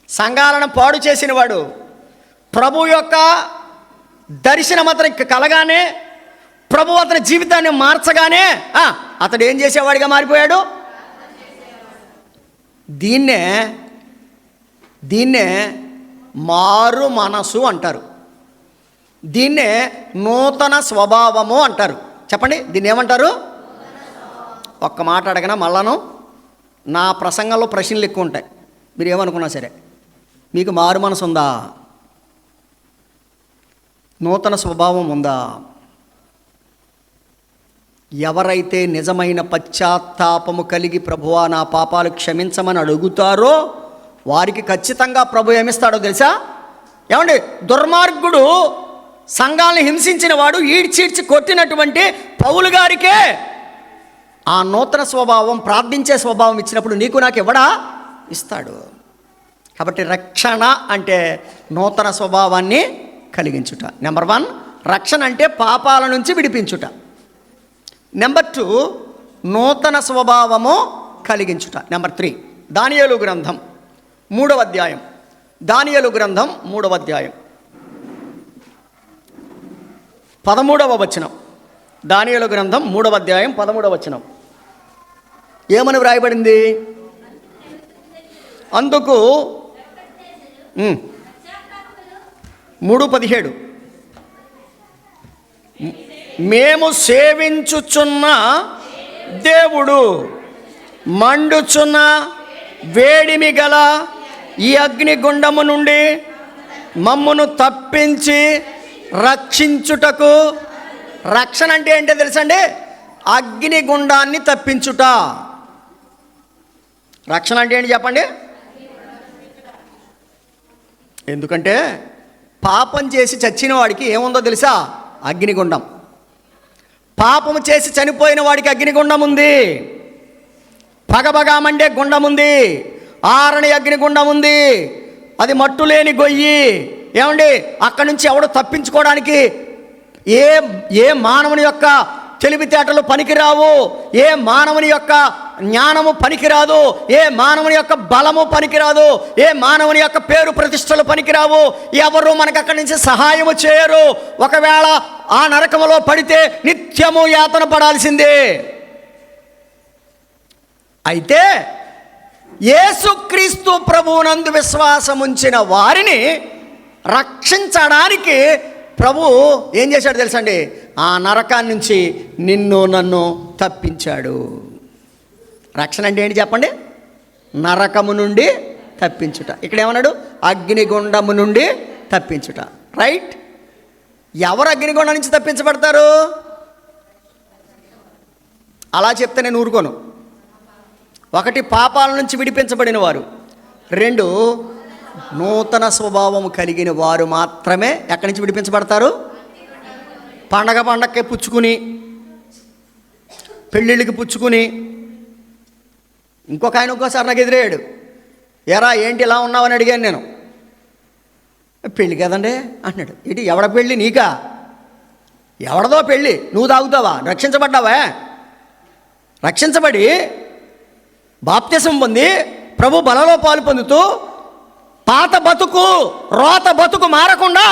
సంఘాలను పాడు చేసినవాడు. ప్రభు యొక్క దర్శనం అతనికి కలగానే, ప్రభు అతని జీవితాన్ని మార్చగానే అతడు ఏం చేసేవాడిగా మారిపోయాడు. దీన్నే మారు మనసు అంటారు. దీన్నే నూతన స్వభావము అంటారు. చెప్పండి, దీన్ని ఏమంటారు? ఒక్క మాట అడగనా మళ్ళాను? నా ప్రసంగంలో ప్రశ్నలు ఎక్కువ ఉంటాయి. మీరు ఏమనుకున్నా సరే, మీకు మారు మనసు ఉందా? నూతన స్వభావం ఉందా? ఎవరైతే నిజమైన పశ్చాత్తాపము కలిగి ప్రభువా నా పాపాలు క్షమించమని అడుగుతారో వారికి ఖచ్చితంగా ప్రభు ఏమిస్తాడో తెలుసా? ఏమండి, దుర్మార్గుడు సంఘాలను హింసించిన వాడు ఈడ్చీడ్చి కొట్టినటువంటి పౌలు గారికే ఆ నూతన స్వభావం, ప్రార్థించే స్వభావం ఇచ్చినప్పుడు నీకు నాకు ఇవ్వడా? ఇస్తాడు. కాబట్టి రక్షణ అంటే నూతన స్వభావాన్ని కలిగించుట. నెంబర్ 1 రక్షణ అంటే పాపాల నుంచి విడిపించుట. నెంబర్ 2 నూతన స్వభావము కలిగించుట. నెంబర్ 3 దానియేలు గ్రంథం 3వ అధ్యాయం. దానియేలు గ్రంథం 3వ అధ్యాయం 13వ వచనం. దానియేలు గ్రంథం 3వ అధ్యాయం 13వ వచనం ఏమని వ్రాయబడింది? అందుకు 3:17 మేము సేవించుచున్న దేవుడు మండుచున్న వేడిమి గల ఈ అగ్నిగుండము నుండి మమ్మును తప్పించి రక్షించుటకు. రక్షణ అంటే ఏంటో తెలుసండి? అగ్నిగుండాన్ని తప్పించుట. రక్షణ అంటే ఏంటి చెప్పండి? ఎందుకంటే పాపం చేసి చచ్చిన వాడికి ఏముందో తెలుసా? అగ్నిగుండం. పాపము చేసి చనిపోయిన వాడికి అగ్నిగుండం ఉంది. పగబగా మండే గుండం ఉంది. ఆరని అగ్నిగుండం ఉంది. అది మట్టు లేని గొయ్యి. ఏమండి, అక్కడి నుంచి ఎవడు తప్పించుకోవడానికి ఏ మానవుని యొక్క తెలివితేటలు పనికిరావు, ఏ మానవుని యొక్క జ్ఞానము పనికిరాదు, ఏ మానవుని యొక్క బలము పనికిరాదు, ఏ మానవుని యొక్క పేరు ప్రతిష్టలు పనికిరావు. ఎవరు మనకు అక్కడి నుంచి సహాయము చేయరు. ఒకవేళ ఆ నరకములో పడితే నిత్యము యాతన పడాల్సిందే. అయితే యేసుక్రీస్తు ప్రభువునందు విశ్వాసముంచిన వారిని రక్షించడానికి ప్రభు ఏం చేశాడు తెలుసండి? ఆ నరకాన్ని నుంచి నిన్ను నన్ను తప్పించాడు. రక్షణ అంటే ఏంటి చెప్పండి? నరకము నుండి తప్పించుట. ఇక్కడ ఏమన్నాడు? అగ్నిగుండము నుండి తప్పించుట. రైట్? ఎవరు అగ్నిగుండం నుంచి తప్పించబడతారు? అలా చెప్తే నేను ఊరుకోను. 1 పాపాల నుంచి విడిపించబడిన వారు, 2 నూతన స్వభావం కలిగిన వారు మాత్రమే ఎక్కడి నుంచి విడిపించబడతారు? పండగకి పుచ్చుకుని, పెళ్ళిళ్ళకి పుచ్చుకుని. ఇంకొకసారి నాకు ఎదురయ్యాడు. ఎరా ఏంటి ఇలా ఉన్నావని అడిగాను నేను. పెళ్ళి కదండి అన్నాడు. ఇటు ఎవడ పెళ్ళి? నీకా? ఎవడదో పెళ్ళి? నువ్వు తాగుతావా? రక్షించబడ్డావా? రక్షించబడి బాప్తిసం పొంది ప్రభు బలలో పాలు పొందుతూ పాత బతుకు రోత బతుకు మారకుండా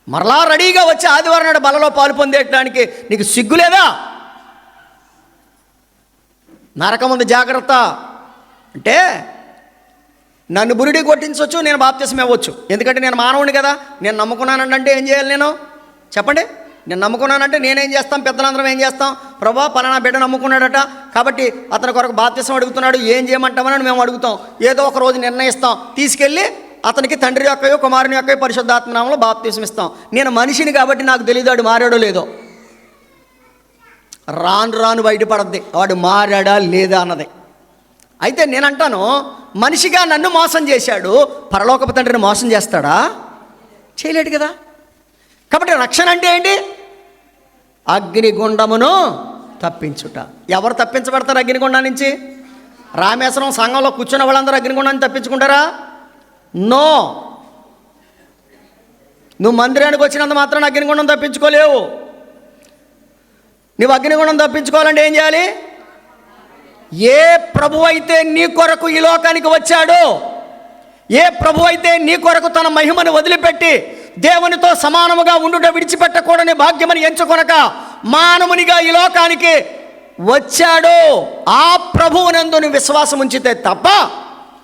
మరలా రెడీగా వచ్చి ఆదివారం నాడు బలలో పాలు పొందేయడానికి నీకు సిగ్గులేదా? నరకముందు జాగ్రత్త. అంటే నన్ను బురిడి కొట్టించవచ్చు, నేను బాప్తిసం ఇవ్వచ్చు, ఎందుకంటే నేను మానవుని కదా. నేను నమ్ముకున్నానంటే ఏం చేయాలి? నేను చెప్పండి. నేను నమ్ముకున్నానంటే నేనేం చేస్తాం? పెద్దలందరం ఏం చేస్తాం? ప్రభా పలానా బిడ్డ నమ్ముకున్నాడట కాబట్టి అతని కొరకు బాప్తిసం అడుగుతున్నాడు, ఏం చేయమంటామని మేము అడుగుతాం. ఏదో ఒక రోజు నిర్ణయిస్తాం, తీసుకెళ్ళి అతనికి తండ్రి యొక్కయో కుమారుని యొక్కయో పరిశుద్ధాత్మ నామములో బాప్తిసం ఇస్తాం. నేను మనిషిని కాబట్టి నాకు తెలియదు వాడు మారాడో లేదో. రాను రాను బయటపడద్ది వాడు మారాడా లేదా అన్నది. అయితే నేనంటాను, మనిషిగా నన్ను మోసం చేశాడు, పరలోకపు తండ్రిని మోసం చేస్తాడా? చేయలేడు కదా. కాబట్టి రక్షణ అంటే ఏంటి? అగ్నిగుండమును తప్పించుట. ఎవరు తప్పించబడతారు అగ్నిగుండం నుంచి? రామేశ్వరం సంఘంలో కూర్చున్న వాళ్ళందరూ అగ్నిగుండాన్ని తప్పించుకుంటారా? నో. నువ్వు మందిరానికి వచ్చినంత మాత్రం అగ్నిగుండం తప్పించుకోలేవు. నువ్వు అగ్నిగుండం తప్పించుకోవాలంటే ఏం చేయాలి? ఏ ప్రభు అయితే నీ కొరకు ఈ లోకానికి వచ్చాడో, ఏ ప్రభు అయితే నీ కొరకు తన మహిమను వదిలిపెట్టి దేవునితో సమానముగా ఉండుట విడిచిపెట్టకూడని భాగ్యమని ఎంచుకొనక మానవునిగా ఈ లోకానికి వచ్చాడో, ఆ ప్రభువునందు నువ్వు విశ్వాసం ఉంచితే తప్ప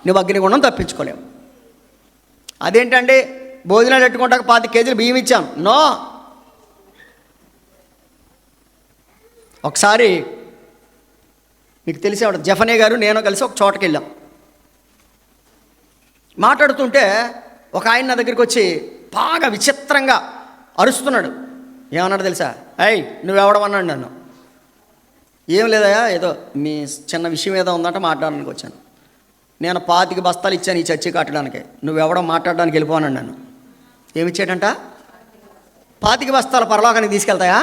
నువ్వు అగ్నిగుండం తప్పించుకోలేవు. అదేంటండి భోజనాలు పెట్టుకుంటాక 5 కేజీలు బియ్యం ఇచ్చాం? నో. ఒకసారి మీకు తెలిసేవాడు జఫనే గారు నేను కలిసి ఒక చోటకి వెళ్ళాం. మాట్లాడుతుంటే ఒక ఆయన నా దగ్గరికి వచ్చి బాగా విచిత్రంగా అరుస్తున్నాడు. ఏమన్నాడు తెలుసా? అయ్ నువ్వెవడమన్నాడు నన్ను. ఏం లేదయా, ఏదో మీ చిన్న విషయం ఏదో ఉందంటే మాట్లాడడానికి వచ్చాను. నేను 25 బస్తాలు ఇచ్చాను ఈ చర్చి కట్టడానికి, నువ్వెవడో మాట్లాడడానికి వెళ్ళిపోన్నాడు నన్ను. ఏమిచ్చాడంట? 25 బస్తాలు పరలోకానికి తీసుకెళ్తాయా?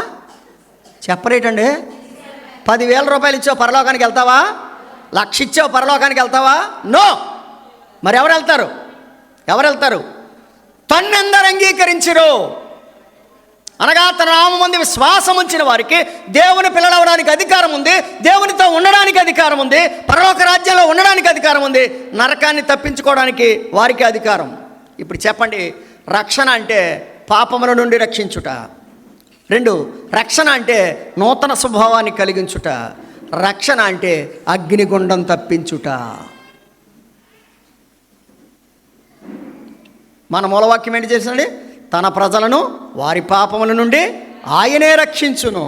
చెప్పరేటండి. 10,000 రూపాయలు ఇచ్చావు పరలోకానికి వెళ్తావా? 1,00,000 ఇచ్చావు పరలోకానికి వెళ్తావా? నో. మరి ఎవరు వెళ్తారు? ఎవరు వెళ్తారు? తన్నెందరు అంగీకరించరు అనగా తన నామముందు విశ్వాసం ఉంచిన వారికి దేవుని పిల్లలవడానికి అధికారం ఉంది, దేవునితో ఉండడానికి అధికారం ఉంది, పరలోక రాజ్యంలో ఉండడానికి అధికారం ఉంది, నరకాన్ని తప్పించుకోవడానికి వారికి అధికారం. ఇప్పుడు చెప్పండి, రక్షణ అంటే పాపముల నుండి రక్షించుట. 2 రక్షణ అంటే నూతన స్వభావాన్ని కలిగించుట. రక్షణ అంటే అగ్నిగుండం తప్పించుట. మన మూలవాక్యం ఏంటి చేసినండి? తన ప్రజలను వారి పాపముల నుండి ఆయనే రక్షించును.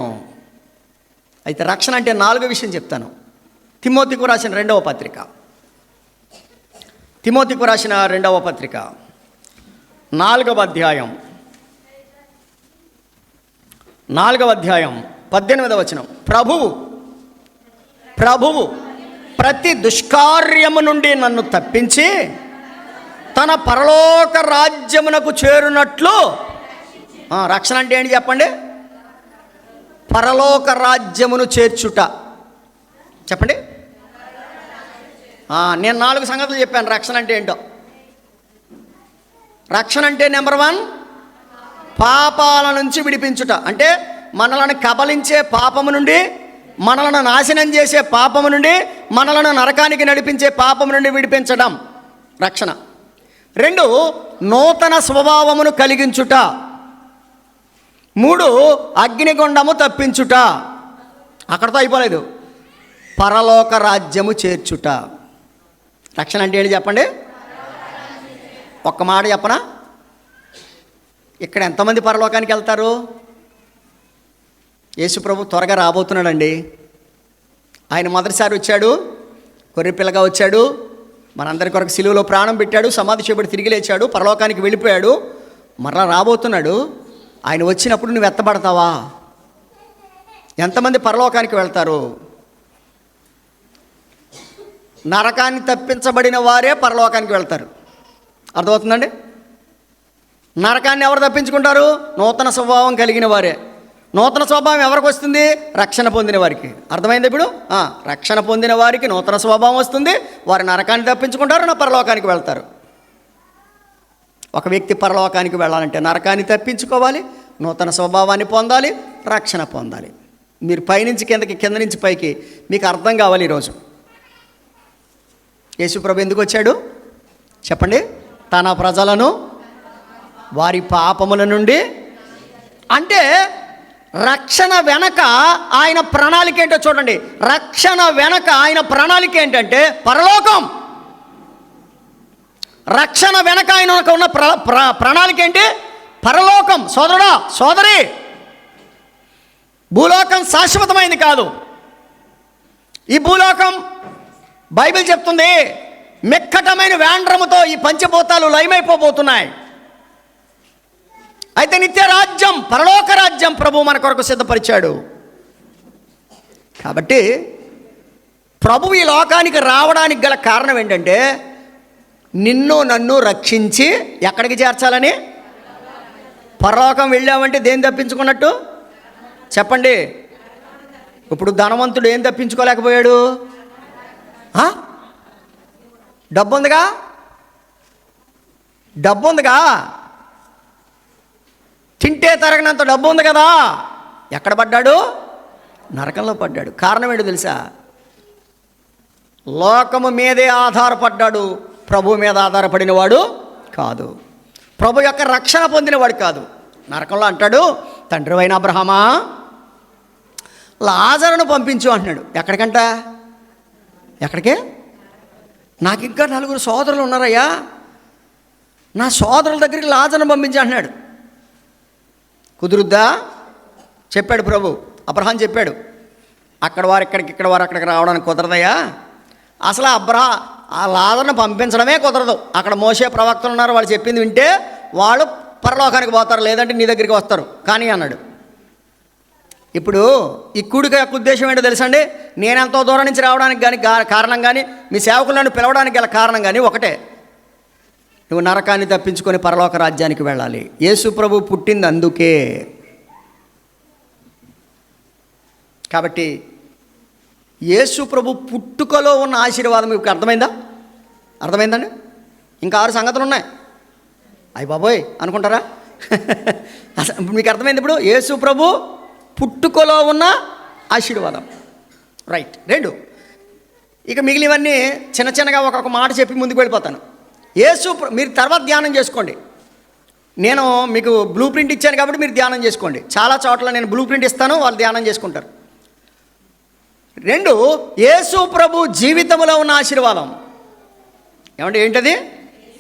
అయితే రక్షణ అంటే 4వ విషయం చెప్తాను. తిమోతికు రాసిన 2వ పత్రిక, తిమోతికు రాసిన 2వ పత్రిక 4వ అధ్యాయం 18వ వచనం. ప్రభువు ప్రతి దుష్కార్యము నుండి నన్ను తప్పించి తన పరలోక రాజ్యమునకు చేరునట్లు. రక్షణ అంటే ఏంటి చెప్పండి? పరలోక రాజ్యమును చేర్చుట. చెప్పండి. నేను 4 సంగతులు చెప్పాను రక్షణ అంటే ఏంటో. రక్షణ అంటే నెంబర్ 1 పాపాల నుంచి విడిపించుట. అంటే మనలను కబలించే పాపము నుండి, మనలను నాశనం చేసే పాపము నుండి, మనలను నరకానికి నడిపించే పాపము నుండి విడిపించడం రక్షణ. 2 నూతన స్వభావమును కలిగించుట. 3 అగ్నిగుండము తప్పించుట. అక్కడతో అయిపోలేదు, పరలోక రాజ్యము చేర్చుట. రక్షణ అంటే ఏంటి చెప్పండి? ఒక్క మాట చెప్పనా? ఇక్కడ ఎంతమంది పరలోకానికి వెళ్తారు? యేసు ప్రభు త్వరగా రాబోతున్నాడండి. ఆయన మొదటిసారి వచ్చాడు, గొర్రెపిల్లగా వచ్చాడు, మనందరి కొరకు సిలువలో ప్రాణం పెట్టాడు, సమాధి చేయబడి తిరిగి లేచాడు, పరలోకానికి వెళ్ళిపోయాడు, మరలా రాబోతున్నాడు. ఆయన వచ్చినప్పుడు నువ్వు ఎత్తబడతావా? ఎంతమంది పరలోకానికి వెళ్తారు? నరకాన్ని తప్పించబడిన వారే పరలోకానికి వెళ్తారు. అర్థమవుతుందండి? నరకాన్ని ఎవరు తప్పించుకుంటారు? నూతన స్వభావం కలిగిన వారే. నూతన స్వభావం ఎవరికి వస్తుంది? రక్షణ పొందిన వారికి. అర్థమైంది ఇప్పుడు? రక్షణ పొందిన వారికి నూతన స్వభావం వస్తుంది. వారు నరకాన్ని తప్పించుకుంటారు, నా పరలోకానికి వెళ్తారు. ఒక వ్యక్తి పరలోకానికి వెళ్ళాలంటే నరకాన్ని తప్పించుకోవాలి, నూతన స్వభావాన్ని పొందాలి, రక్షణ పొందాలి. మీరు పైనుంచి కిందకి, కింద నుంచి పైకి మీకు అర్థం కావాలి. ఈరోజు యేసుప్రభు ఎందుకు వచ్చాడు చెప్పండి? తన ప్రజలను వారి పాపముల నుండి. అంటే రక్షణ వెనక ఆయన ప్రణాళిక ఏంటో చూడండి. రక్షణ వెనక ఆయన ప్రణాళిక ఏంటంటే పరలోకం. రక్షణ వెనక ఆయన ఉన్న ప్రణాళిక ఏంటి? పరలోకం. సోదరుడా, సోదరి, భూలోకం శాశ్వతమైంది కాదు. ఈ భూలోకం బైబిల్ చెప్తుంది మెక్కటమైన వేండ్రముతో ఈ పంచభూతాలు లయమైపోబోతున్నాయి. అయితే నిత్య రాజ్యం, పరలోక రాజ్యం ప్రభు మన కొరకు సిద్ధపరిచాడు. కాబట్టి ప్రభు ఈ లోకానికి రావడానికి గల కారణం ఏంటంటే నిన్ను నన్ను రక్షించి ఎక్కడికి చేర్చాలని. పరలోకం వెళ్ళామంటే దేని తప్పించుకున్నట్టు చెప్పండి? ఇప్పుడు ధనవంతుడు ఏం తప్పించుకోలేకపోయాడు? డబ్బు ఉందిగా, డబ్బు ఉందిగా, తింటే తరగనంత డబ్బు ఉంది కదా. ఎక్కడ పడ్డాడు? నరకంలో పడ్డాడు. కారణం ఏంటో తెలుసా? లోకము మీదే ఆధారపడ్డాడు, ప్రభు మీద ఆధారపడినవాడు కాదు. ప్రభు యొక్క రక్షణ పొందినవాడు కాదు. నరకంలో అంటాడు, తండ్రి అయిన అబ్రహామా లాజరును పంపించు అంటున్నాడు. ఎక్కడికంట? ఎక్కడికే? నాకు ఇంకా 4 సోదరులు ఉన్నారయ్యా, నా సోదరుల దగ్గరికి లాజరును పంపించు అంటున్నాడు. కుదురుద్దా? చెప్పాడు ప్రభు. అబ్రహాం చెప్పాడు, అక్కడ వారు ఇక్కడికి, ఇక్కడ వారు అక్కడికి రావడానికి కుదరదయ్యా. అసలు ఆ లాజరును పంపించడమే కుదరదు. అక్కడ మోషే ప్రవక్తలు ఉన్నారు, వాళ్ళు చెప్పింది వింటే వాళ్ళు పరలోకానికి పోతారు, లేదంటే నీ దగ్గరికి వస్తారు కానీ అన్నాడు. ఇప్పుడు ఈ కూడిక యొక్క ఉద్దేశం ఏంటో తెలుసా అండి? నేను ఎంతో దూరం నుంచి రావడానికి కానీ కారణం కానీ, మీ సేవకులను పిలవడానికి గల కారణం కానీ ఒకటే, నువ్వు నరకాన్ని తప్పించుకొని పరలోక రాజ్యానికి వెళ్ళాలి. యేసు ప్రభు పుట్టింది అందుకే. కాబట్టి యేసు ప్రభు పుట్టుకలో ఉన్న ఆశీర్వాదం మీకు అర్థమైందా? అర్థమైందండి? ఇంకా 6 సంగతులు ఉన్నాయి. అయ్య బాబోయ్ అనుకుంటారా? మీకు అర్థమైంది ఇప్పుడు? యేసు ప్రభు పుట్టుకలో ఉన్న ఆశీర్వాదం. రైట్. 2 ఇక మిగిలినవన్నీ చిన్న చిన్నగా ఒక్కొక్క మాట చెప్పి ముందుకు వెళ్ళిపోతాను. మీరు తర్వాత ధ్యానం చేసుకోండి. నేను మీకు బ్లూ ప్రింట్ ఇచ్చాను కాబట్టి మీరు ధ్యానం చేసుకోండి. చాలా చోట్ల నేను బ్లూ ప్రింట్ ఇస్తాను, వాళ్ళు ధ్యానం చేసుకుంటారు. 2 యేసు ప్రభు జీవితంలో ఉన్న ఆశీర్వాదం. ఏమంటే ఏంటది?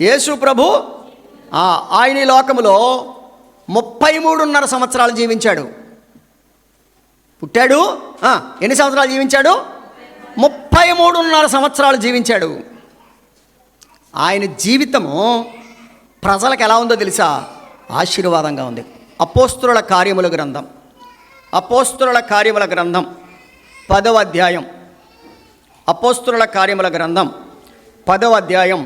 యేసు ప్రభు ఆయన ఈ లోకములో 33.5 సంవత్సరాలు జీవించాడు. పుట్టాడు, ఎన్ని సంవత్సరాలు జీవించాడు? 33.5 సంవత్సరాలు జీవించాడు. ఆయన జీవితము ప్రజలకు ఎలా ఉందో తెలుసా? ఆశీర్వాదంగా ఉంది. అపోస్తుల కార్యముల గ్రంథం, అపోస్తుల కార్యముల గ్రంథం 10వ అధ్యాయం, అపోస్తుల కార్యముల గ్రంథం 10వ అధ్యాయం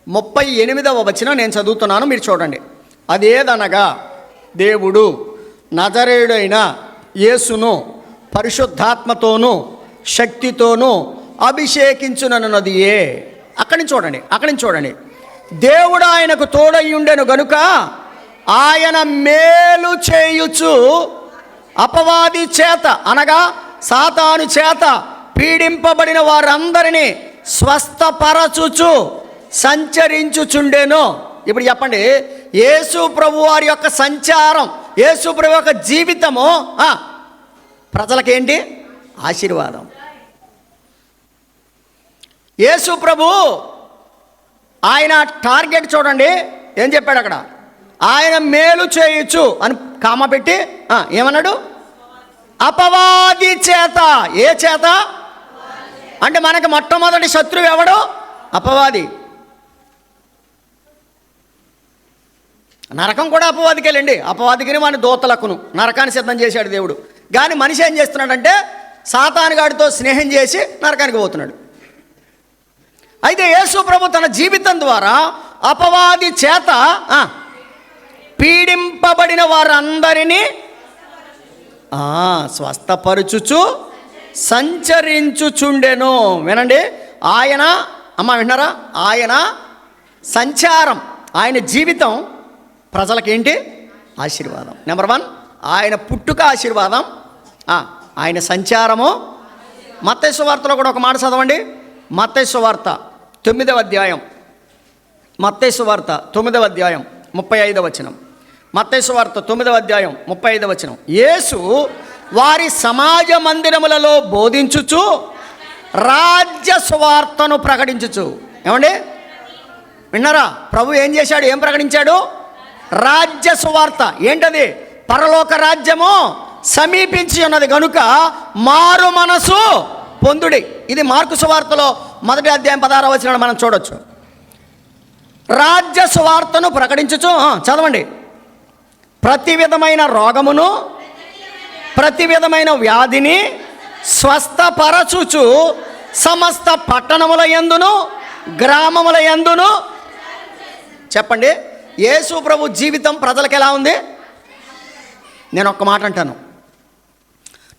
38వ వచనం నేను చదువుతున్నాను, మీరు చూడండి. అదేదనగా దేవుడు నజరేయుడైన యేసును పరిశుద్ధాత్మతోనూ శక్తితోనూ అభిషేకించునన్నదియే. అక్కడి నుంచి చూడండి. దేవుడు ఆయనకు తోడయ్యుండెను గనుక ఆయన మేలు చేయుచు అపవాది చేత, అనగా సాతాను చేత పీడింపబడిన వారందరినీ స్వస్థపరచుచు సంచరించుచుండెను. ఇప్పుడు చెప్పండి, యేసు ప్రభు వారి యొక్క సంచారం, యేసు ప్రభు యొక్క జీవితము ప్రజలకేంటి? ఆశీర్వాదం. యేసు ప్రభు ఆయన టార్గెట్ చూడండి, ఏం చెప్పాడు అక్కడ? ఆయన మేలు చేయొచ్చు అని కామ పెట్టి ఏమన్నాడు? అపవాది చేత. ఏ చేత అంటే మనకి మొట్టమొదటి శత్రువు ఎవడు? అపవాది. నరకం కూడా అపవాదికేలండి. అపవాదికి మన దూతలకును నరకాన్ని సిద్ధం చేశాడు దేవుడు. కానీ మనిషి ఏం చేస్తున్నాడంటే సాతానుగాడితో స్నేహం చేసి నరకానికి పోతున్నాడు. అయితే యేసు ప్రభు తన జీవితం ద్వారా అపవాది చేత పీడింపబడిన వారందరినీ స్వస్థపరుచుచు సంచరించుచుండెను. వినండి, ఆయన అమ్మ విన్నారా, ఆయన సంచారం, ఆయన జీవితం ప్రజలకి ఏంటి? ఆశీర్వాదం. నెంబర్ 1 ఆయన పుట్టుక ఆశీర్వాదం, ఆయన సంచారము. మత్తయి సువార్తలో కూడా ఒక మాట చదవండి. మత్తయి సువార్త 9వ అధ్యాయం, మత్తయి సువార్త 9వ అధ్యాయం 35వ వచనం. మత్తయి సువార్త 9వ అధ్యాయం 35వ వచనం. యేసు వారి సమాజ మందిరములలో బోధించుచు రాజ్య సువార్తను ప్రకటించుచు. ఏమండి విన్నారా? ప్రభు ఏం చేశాడు? ఏం ప్రకటించాడు? రాజ్య సువార్త. ఏంటది? పరలోక రాజ్యము సమీపించి ఉన్నది గనుక మారు మనసు పొందుడి. ఇది మార్కు సువార్తలో 1వ అధ్యాయం 16వ వచనంలో మనం చూడొచ్చు. రాజ్య సువార్తను ప్రకటించుచు, చదవండి, ప్రతి విధమైన రోగమును ప్రతి విధమైన వ్యాధిని స్వస్థపరచుచు సమస్త పట్టణముల యందును గ్రామముల యందును. చెప్పండి, యేసు ప్రభు జీవితం ప్రజలకు ఎలా ఉంది? నేను ఒక్క మాట అంటాను,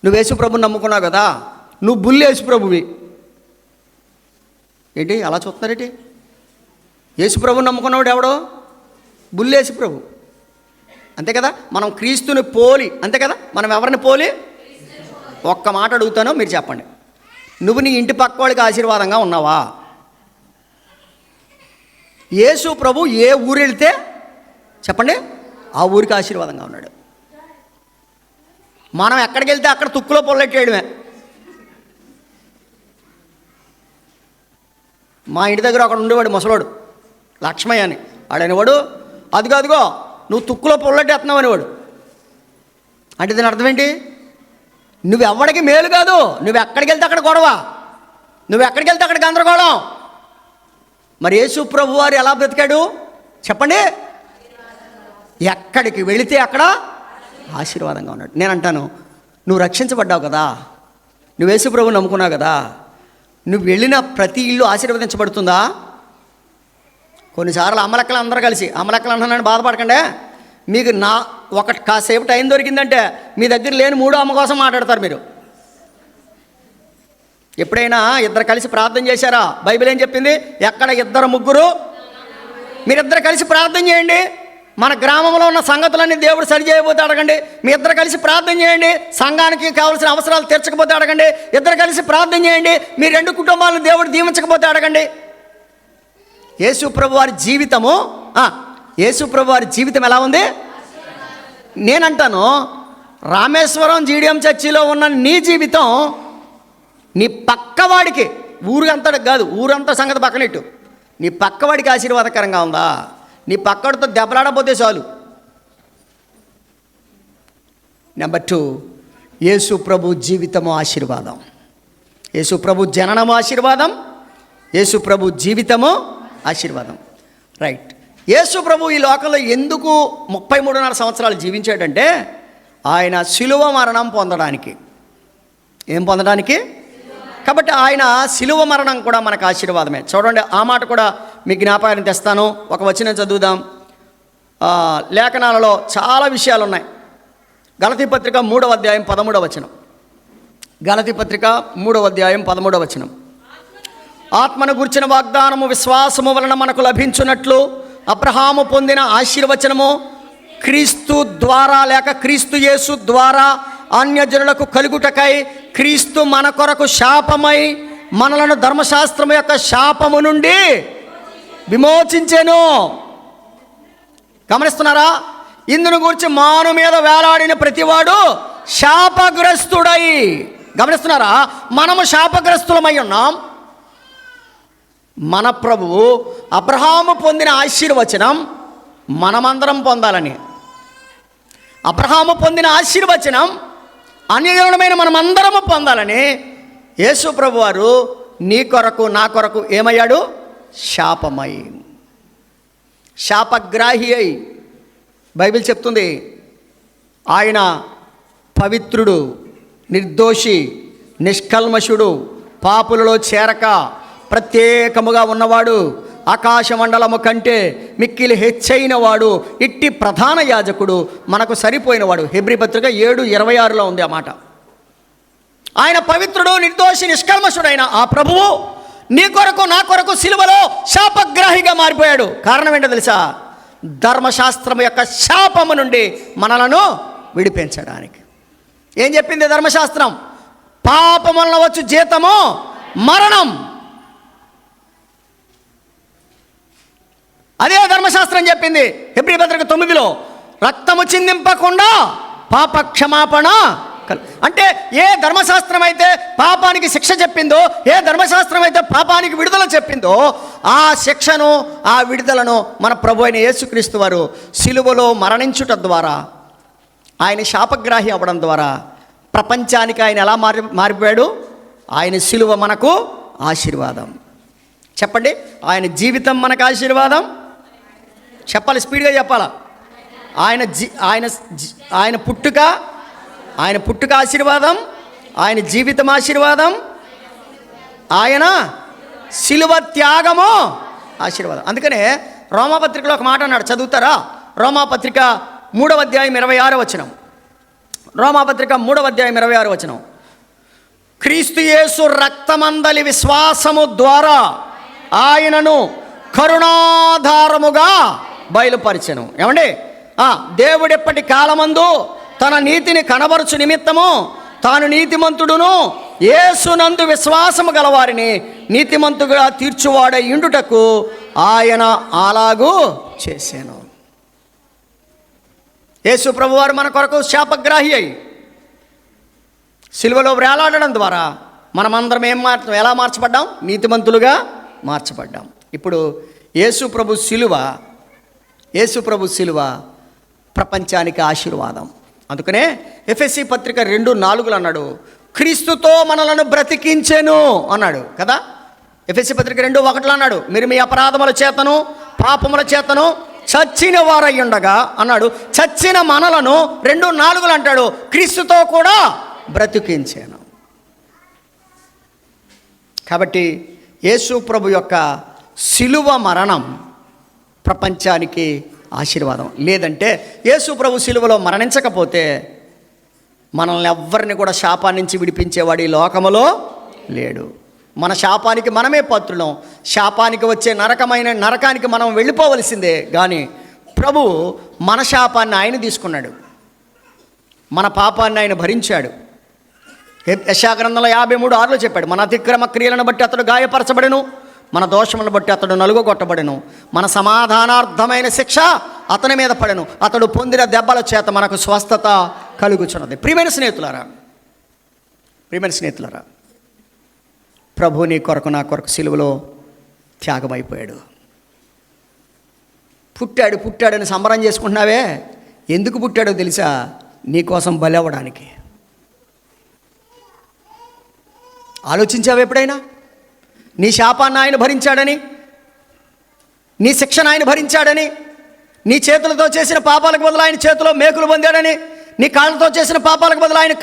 నువ్వు యేసు ప్రభుని నమ్ముకున్నావు కదా, నువ్వు బుల్లి యేసు ప్రభువి. ఏంటి అలా చూస్తున్నారేంటి? యేసు ప్రభుని నమ్ముకున్నవాడు ఎవడో? బుల్లి యేసు ప్రభు, అంతే కదా. మనం క్రీస్తుని పోలి, అంతే కదా. మనం ఎవరిని పోలి? ఒక్క మాట అడుగుతాను, మీరు చెప్పండి, నువ్వు నీ ఇంటి పక్క వాళ్ళకి ఆశీర్వాదంగా ఉన్నావా? యేసు ప్రభు ఏ ఊరు వెళ్తే చెప్పండి ఆ ఊరికి ఆశీర్వాదంగా ఉన్నాడు. మనం ఎక్కడికి వెళ్తే అక్కడ తుక్కులో పొల్లెట్టేయడమే. మా ఇంటి దగ్గర అక్కడ ఉండేవాడు ముసలోడు, లక్ష్మయ్య అని. ఆడనేవాడు, అదిగో నువ్వు తుక్కులో పొల్లెట్టేస్తున్నావు అనేవాడు. అంటే దీని అర్థం ఏంటి? నువ్వు ఎవడికి మేలు కాదు, నువ్వు ఎక్కడికి వెళ్తే అక్కడ గొడవ, నువ్వు ఎక్కడికి వెళ్తే అక్కడ గందరగోళం. మరి యేసు ప్రభు వారు ఎలా బ్రతికాడు చెప్పండి? ఎక్కడికి వెళితే అక్కడ ఆశీర్వాదంగా ఉన్నాడు. నేను అంటాను, నువ్వు రక్షించబడ్డావు కదా, నువ్వు యేసు ప్రభువుని నమ్ముకున్నావు కదా, నువ్వు వెళ్ళిన ప్రతి ఇల్లు ఆశీర్వదించబడుతుందా? కొన్నిసార్లు అమ్మలెక్కలు అందరూ కలిసి, అమ్మలెక్కలు అంటున్నాను బాధపడకండి, మీకు నా ఒకటి కాసేపు టైం దొరికిందంటే మీ దగ్గర లేని 3వ అమ్మ కోసం మాట్లాడతారు మీరు. ఎప్పుడైనా ఇద్దరు కలిసి ప్రార్థన చేశారా? బైబిల్ ఏం చెప్పింది? ఎక్కడ 2 3 మీరిద్దరు కలిసి ప్రార్థన చేయండి, మన గ్రామంలో ఉన్న సంగతులన్నీ దేవుడు సరి చేయబోతే అడగండి. మీ ఇద్దరు కలిసి ప్రార్థన చేయండి, సంఘానికి కావాల్సిన అవసరాలు తీర్చకపోతే అడగండి. ఇద్దరు కలిసి ప్రార్థన చేయండి, మీ 2 కుటుంబాలను దేవుడు దీవించకపోతే అడగండి. యేసు ప్రభు వారి జీవితము, యేసు ప్రభు వారి జీవితం ఎలా ఉంది? నేనంటాను, రామేశ్వరం జీడియం చర్చిలో ఉన్న నీ జీవితం నీ పక్కవాడికి, ఊరంతటికి కాదు, ఊరంతా సంగతి పక్కనెట్టు, నీ పక్కవాడికి ఆశీర్వాదకరంగా ఉందా? నీ పక్కడితో దెబ్బలాడపోతే చాలు. నెంబర్ 2, యేసు ప్రభు జీవితము ఆశీర్వాదం, యేసు ప్రభు జననము ఆశీర్వాదం, యేసు ప్రభు జీవితము ఆశీర్వాదం. రైట్. యేసు ప్రభు ఈ లోకంలో ఎందుకు 33.5 సంవత్సరాలు జీవించాడంటే ఆయన శిలువ మరణం పొందడానికి. ఏం పొందడానికి? కాబట్టి ఆయన శిలువ మరణం కూడా మనకు ఆశీర్వాదమే. చూడండి, ఆ మాట కూడా మీ జ్ఞాపకాన్ని తెస్తాను. ఒక వచనం చదువుదాం. లేఖనాలలో చాలా విషయాలు ఉన్నాయి. గలతీ పత్రిక 3వ అధ్యాయం 13వ వచనం. గలతీ పత్రిక 3వ అధ్యాయం 13వ వచనం. ఆత్మను గుర్చిన వాగ్దానము విశ్వాసము వలన మనకు లభించున్నట్లు అబ్రహాము పొందిన ఆశీర్వచనము క్రీస్తు ద్వారా లేక క్రీస్తు యేసు ద్వారా అన్యజనులకు కలుగుటకై క్రీస్తు మన కొరకు శాపమై మనలను ధర్మశాస్త్రము యొక్క శాపము నుండి విమోచించెను. గమనిస్తున్నారా? ఇందును గురించి మాను మీద వేలాడిన ప్రతివాడు శాపగ్రస్తుడై. గమనిస్తున్నారా? మనము శాపగ్రస్తులమై ఉన్నాం. మన ప్రభువు అబ్రహాము పొందిన ఆశీర్వచనం మనమందరం పొందాలని, అబ్రహాము పొందిన ఆశీర్వచనం అన్యజనులమైన మనమందరము పొందాలని యేసు ప్రభు వారు నీ కొరకు నా కొరకు ఏమయ్యాడు? శాపమై, శాపగ్రాహి అయి. బైబిల్ చెప్తుంది ఆయన పవిత్రుడు, నిర్దోషి, నిష్కల్మషుడు, పాపులలో చేరక ప్రత్యేకముగా ఉన్నవాడు, ఆకాశమండలము కంటే మిక్కిలి హెచ్చైన వాడు ఇట్టి ప్రధాన యాజకుడు మనకు సరిపోయినవాడు. హెబ్రీ పత్రిక 7:26 ఉంది ఆ మాట. ఆయన పవిత్రుడు, నిర్దోషి, నిష్కల్మషుడైన ఆ ప్రభువు నీ కొరకు నా కొరకు సిలువలో శాపగ్రాహిగా మారిపోయాడు. కారణం ఏంటో తెలుసా? ధర్మశాస్త్రం యొక్క శాపము నుండి మనలను విడిపించడానికి. ఏం చెప్పింది ధర్మశాస్త్రం? పాపం వలన వచ్చు జీతము మరణం. అదే ధర్మశాస్త్రం చెప్పింది హెబ్రీ పత్రిక 9లో, రక్తము చిందింపకుండా పాప క్షమాపణ. అంటే ఏ ధర్మశాస్త్రం అయితే పాపానికి శిక్ష చెప్పిందో, ఏ ధర్మశాస్త్రం అయితే పాపానికి విడుదల చెప్పిందో, ఆ శిక్షను ఆ విడుదలను మన ప్రభు అయిన యేసుక్రీస్తు వారు సిలువలో మరణించుట ద్వారా, ఆయన శాపగ్రాహి అవ్వడం ద్వారా ప్రపంచానికి ఆయన ఎలా మారిపోయాడు? ఆయన సిలువ మనకు ఆశీర్వాదం. చెప్పండి, ఆయన జీవితం మనకు ఆశీర్వాదం. చెప్పాలి, స్పీడ్గా చెప్పాలా. ఆయన పుట్టుక ఆశీర్వాదం, ఆయన జీవితం ఆశీర్వాదం, ఆయన సిలువ త్యాగము ఆశీర్వాదం. అందుకనే రోమాపత్రికలో ఒక మాట అన్నాడు, చదువుతారా? రోమాపత్రిక 3:26. రోమాపత్రిక 3:26. క్రీస్తు యేసు రక్తమందలి విశ్వాసము ద్వారా ఆయనను కరుణాధారముగా బయలుపరిచెను. ఏమండి? దేవుడెప్పటి కాలమందు తన నీతిని కనబరుచు నిమిత్తము తాను నీతిమంతుడును యేసునందు వారిని గలవారిని నీతిమంతుగా తీర్చువాడై ఉండుటకు ఆయన అలాగూ చేశాను. యేసు ప్రభువారు మన కొరకు శాపగ్రాహి అయి సిలువలో వేలాడడం ద్వారా మనమందరం ఎలా మార్చబడ్డాం? నీతిమంతులుగా మార్చబడ్డాం. ఇప్పుడు యేసు ప్రభు సిలువ ప్రపంచానికి ఆశీర్వాదం. అందుకనే ఎఫెసీ పత్రిక 2:4 అన్నాడు, క్రీస్తుతో మనలను బ్రతికించెను అన్నాడు కదా. ఎఫెసీ పత్రిక 2:1 అన్నాడు, మీరు మీ అపరాధముల చేతను పాపముల చేతను చచ్చిన వారై ఉండగా అన్నాడు. చచ్చిన మనలను 2:4 అంటాడు, క్రీస్తుతో కూడా బ్రతికించాను. కాబట్టి యేసు ప్రభు యొక్క సిలువ మరణం ప్రపంచానికి ఆశీర్వాదం. లేదంటే యేసు ప్రభు సిలువలో మరణించకపోతే మనల్ని ఎవ్వరిని కూడా శాపాన్ని నుంచి విడిపించేవాడు ఈ లోకములో లేడు. మన శాపానికి మనమే పాత్రులం. శాపానికి వచ్చే నరకానికి మనం వెళ్ళిపోవలసిందే. కానీ ప్రభు మన శాపాన్ని ఆయన తీసుకున్నాడు, మన పాపాన్ని ఆయన భరించాడు. యెషయా గ్రంథంలో 53:6 చెప్పాడు, మన అతిక్రమ క్రియలను బట్టి అతడు గాయపరచబడెను, మన దోషములను బట్టి అతడు నలుగొట్టబడెను, మన సమాధానార్థమైన శిక్ష అతని మీద పడెను, అతడు పొందిన దెబ్బల చేత మనకు స్వస్థత కలుగుచున్నది. ప్రియమైన స్నేహితులారా, ప్రభు నీ కొరకు నా కొరకు సిలువలో త్యాగమైపోయాడు. పుట్టాడని సంబరం చేసుకుంటున్నావే, ఎందుకు పుట్టాడో తెలుసా? నీకోసం బలి అవ్వడానికి. ఆలోచించావు ఎప్పుడైనా? నీ శాపాన్ని ఆయన భరించాడని, నీ శిక్షను ఆయన భరించాడని, నీ చేతులతో చేసిన పాపాలకు బదులు ఆయన చేతిలో మేకులు పొందాడని, నీ కాళ్ళతో చేసిన పాపాలకు బదులు ఆయన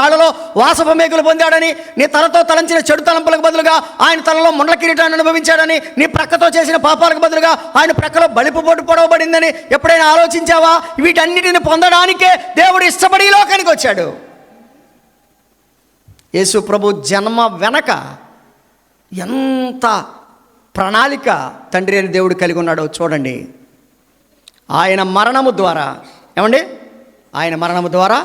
కాళ్ళలో వాసపు మేకులు పొందాడని, నీ తలతో తలంచిన చెడు తలంపులకు బదులుగా ఆయన తలలో ముండ్ల కిరీటాన్ని అనుభవించాడని, నీ ప్రక్కతో చేసిన పాపాలకు బదులుగా ఆయన ప్రక్కలో బలిపోటు పొడవబడిందని ఎప్పుడైనా ఆలోచించావా? వీటన్నిటిని పొందడానికే దేవుడు ఇష్టపడి లోకానికి వచ్చాడు. యేసు ప్రభు జన్మ వెనక ఎంత ప్రణాళిక తండ్రి అని దేవుడు కలిగి ఉన్నాడో చూడండి. ఆయన మరణము ద్వారా, ఆయన మరణము ద్వారా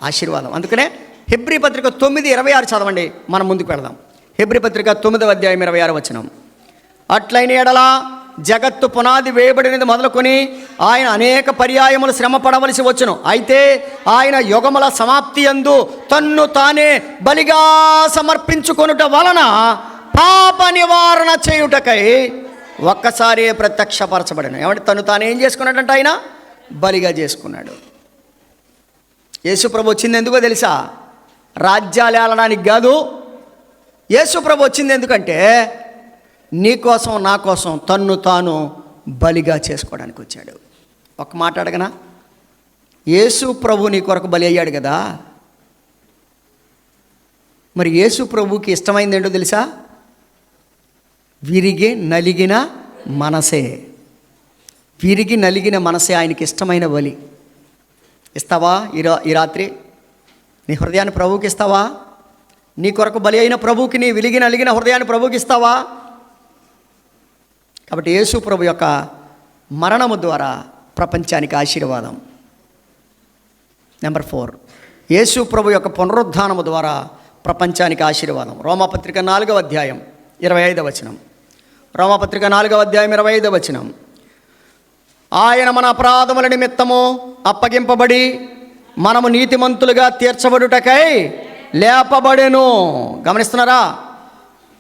ఆశీర్వాదం. అందుకనే హెబ్రీ పత్రిక 9:26 చదవండి, మనం ముందుకు వెళదాం. హెబ్రీ పత్రిక 9:26. అట్లైన ఎడల జగత్తు పునాది వేయబడినది మొదలుకొని ఆయన అనేక పర్యాయములు శ్రమ పడవలసి వచ్చును. అయితే ఆయన యుగముల సమాప్తి యందు తన్ను తానే బలిగా సమర్పించుకొనుట వలన పాప నివారణ చేయుటకై ఒక్కసారి ప్రత్యక్షపరచబడిన. తను తాను ఏం చేసుకున్నాడంటే ఆయన బలిగా చేసుకున్నాడు. యేసు ప్రభు వచ్చింది ఎందుకో తెలుసా? రాజ్యాలు ఏలడానికి కాదు. యేసు ప్రభు వచ్చింది ఎందుకంటే నీ కోసం నా కోసం తన్ను తాను బలిగా చేసుకోవడానికి వచ్చాడు. ఒక మాట అడగనా? యేసు ప్రభు నీ కొరకు బలి అయ్యాడు కదా, మరి యేసు ప్రభుకి ఇష్టమైంది ఏంటో తెలుసా? విరిగి నలిగిన మనసే. విరిగి నలిగిన మనసే ఆయనకి ఇష్టమైన బలి. ఇస్తావా ఈ రాత్రి నీ హృదయాన్ని ప్రభువుకి ఇస్తావా? నీ కొరకు బలి అయిన ప్రభువుకి నీ విరిగి నలిగిన హృదయాన్ని ప్రభువుకి ఇస్తావా? కాబట్టి యేసు ప్రభు యొక్క మరణము ద్వారా ప్రపంచానికి ఆశీర్వాదం. నెంబర్ 4, యేసు ప్రభు యొక్క పునరుద్ధానము ద్వారా ప్రపంచానికి ఆశీర్వాదం. రోమాపత్రిక 4వ అధ్యాయం 25వ వచనం. రోమాపత్రిక 4వ అధ్యాయం 25వ వచనం. ఆయన మన అపరాధముల నిమిత్తము అప్పగింపబడి మనము నీతిమంతులుగా తీర్చబడుటకై లేపబడెను. గమనిస్తున్నారా?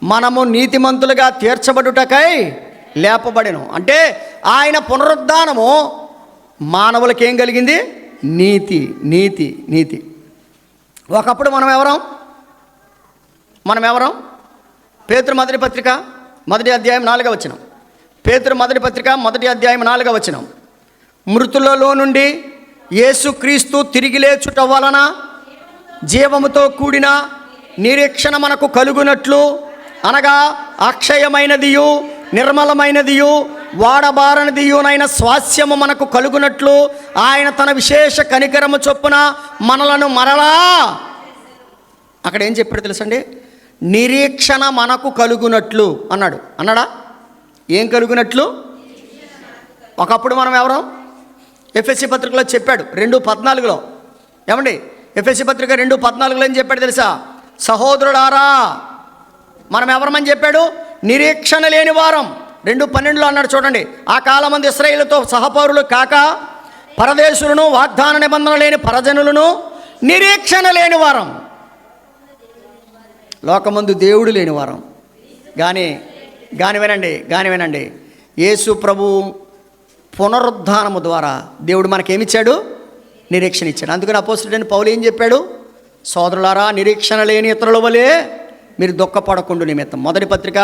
మనము నీతిమంతులుగా తీర్చబడుటకై లేపబడెను అంటే ఆయన పునరుద్ధానము మానవులకి ఏం కలిగింది? నీతి, నీతి, నీతి. ఒకప్పుడు మనం ఎవరం? పేతురు మొదటి పత్రిక 1వ అధ్యాయం 4వ వచనం. పేతురు మొదటి పత్రిక 1వ అధ్యాయం 4వ వచనం. మృతులలో నుండి యేసుక్రీస్తు తిరిగి లేచుట వలన జీవముతో కూడిన నిరీక్షణ మనకు కలుగునట్లు, అనగా అక్షయమైనదియు నిర్మలమైనదియు వాడబారనిదియునైన స్వాస్యము మనకు కలుగునట్లు ఆయన తన విశేష కనికరము చొప్పున మనలను మరలా, అక్కడ ఏం చెప్పాడు తెలుసండి? నిరీక్షణ మనకు కలుగునట్లు అన్నాడా? ఏం కలుగునట్లు? ఒకప్పుడు మనం ఎవరం? ఎఫెసీ పత్రికలో చెప్పాడు 2:14. ఏమండి? ఎఫెసీ పత్రిక 2:14 ఏం చెప్పాడు తెలుసా? సహోదరులారా మనం ఎవరమని చెప్పాడు? నిరీక్షణ లేని వారం. 2:12 అన్నాడు చూడండి. ఆ కాలమంది ఇశ్రాయేలుతో సహపౌరులు కాక పరదేశులను, వాగ్దాన నిబంధన లేని పరజనులను, నిరీక్షణ లేని వారం, లోకమందు దేవుడు లేని వారం. గాని వినండి, యేసు ప్రభు పునరుద్ధానము ద్వారా దేవుడు మనకేమిచ్చాడు? నిరీక్షణ ఇచ్చాడు. అందుకని అపోస్తలుడైన పౌలు ఏం చెప్పాడు? సోదరులారా నిరీక్షణ లేని ఇతరుల వలె మీరు దుఃఖపడకుండా నిమిత్తం. మొదటి పత్రిక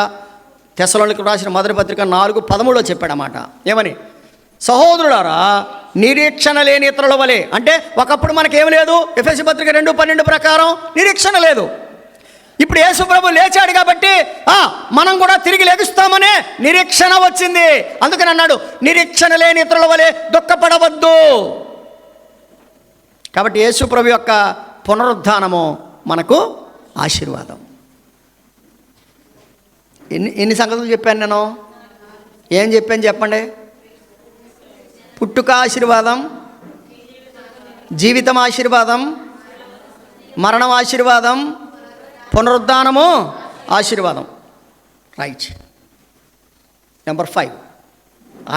తెస్సలోనికీయులకు రాసిన మొదటి పత్రిక 4:13 చెప్పాడన్నమాట. ఏమని? సహోదరులారా నిరీక్షణ లేని ఇతరుల వలె. అంటే ఒకప్పుడు మనకేం లేదు? ఎఫెసీ పత్రిక 2:12 ప్రకారం నిరీక్షణ లేదు. ఇప్పుడు యేసు ప్రభు లేచాడు కాబట్టి మనం కూడా తిరిగి లెగుస్తామనే నిరీక్షణ వచ్చింది. అందుకని అన్నాడు నిరీక్షణ లేని ఇతరుల వలె దుఃఖపడవద్దు. కాబట్టి యేసు ప్రభు యొక్క పునరుద్ధానము మనకు ఆశీర్వాదం. ఎన్ని సంగతులు చెప్పాను నేను? ఏం చెప్పాను చెప్పండి? పుట్టుక ఆశీర్వాదం, జీవితం ఆశీర్వాదం, మరణం ఆశీర్వాదం, పునరుద్ధానము ఆశీర్వాదం. రైట్. నెంబర్ 5,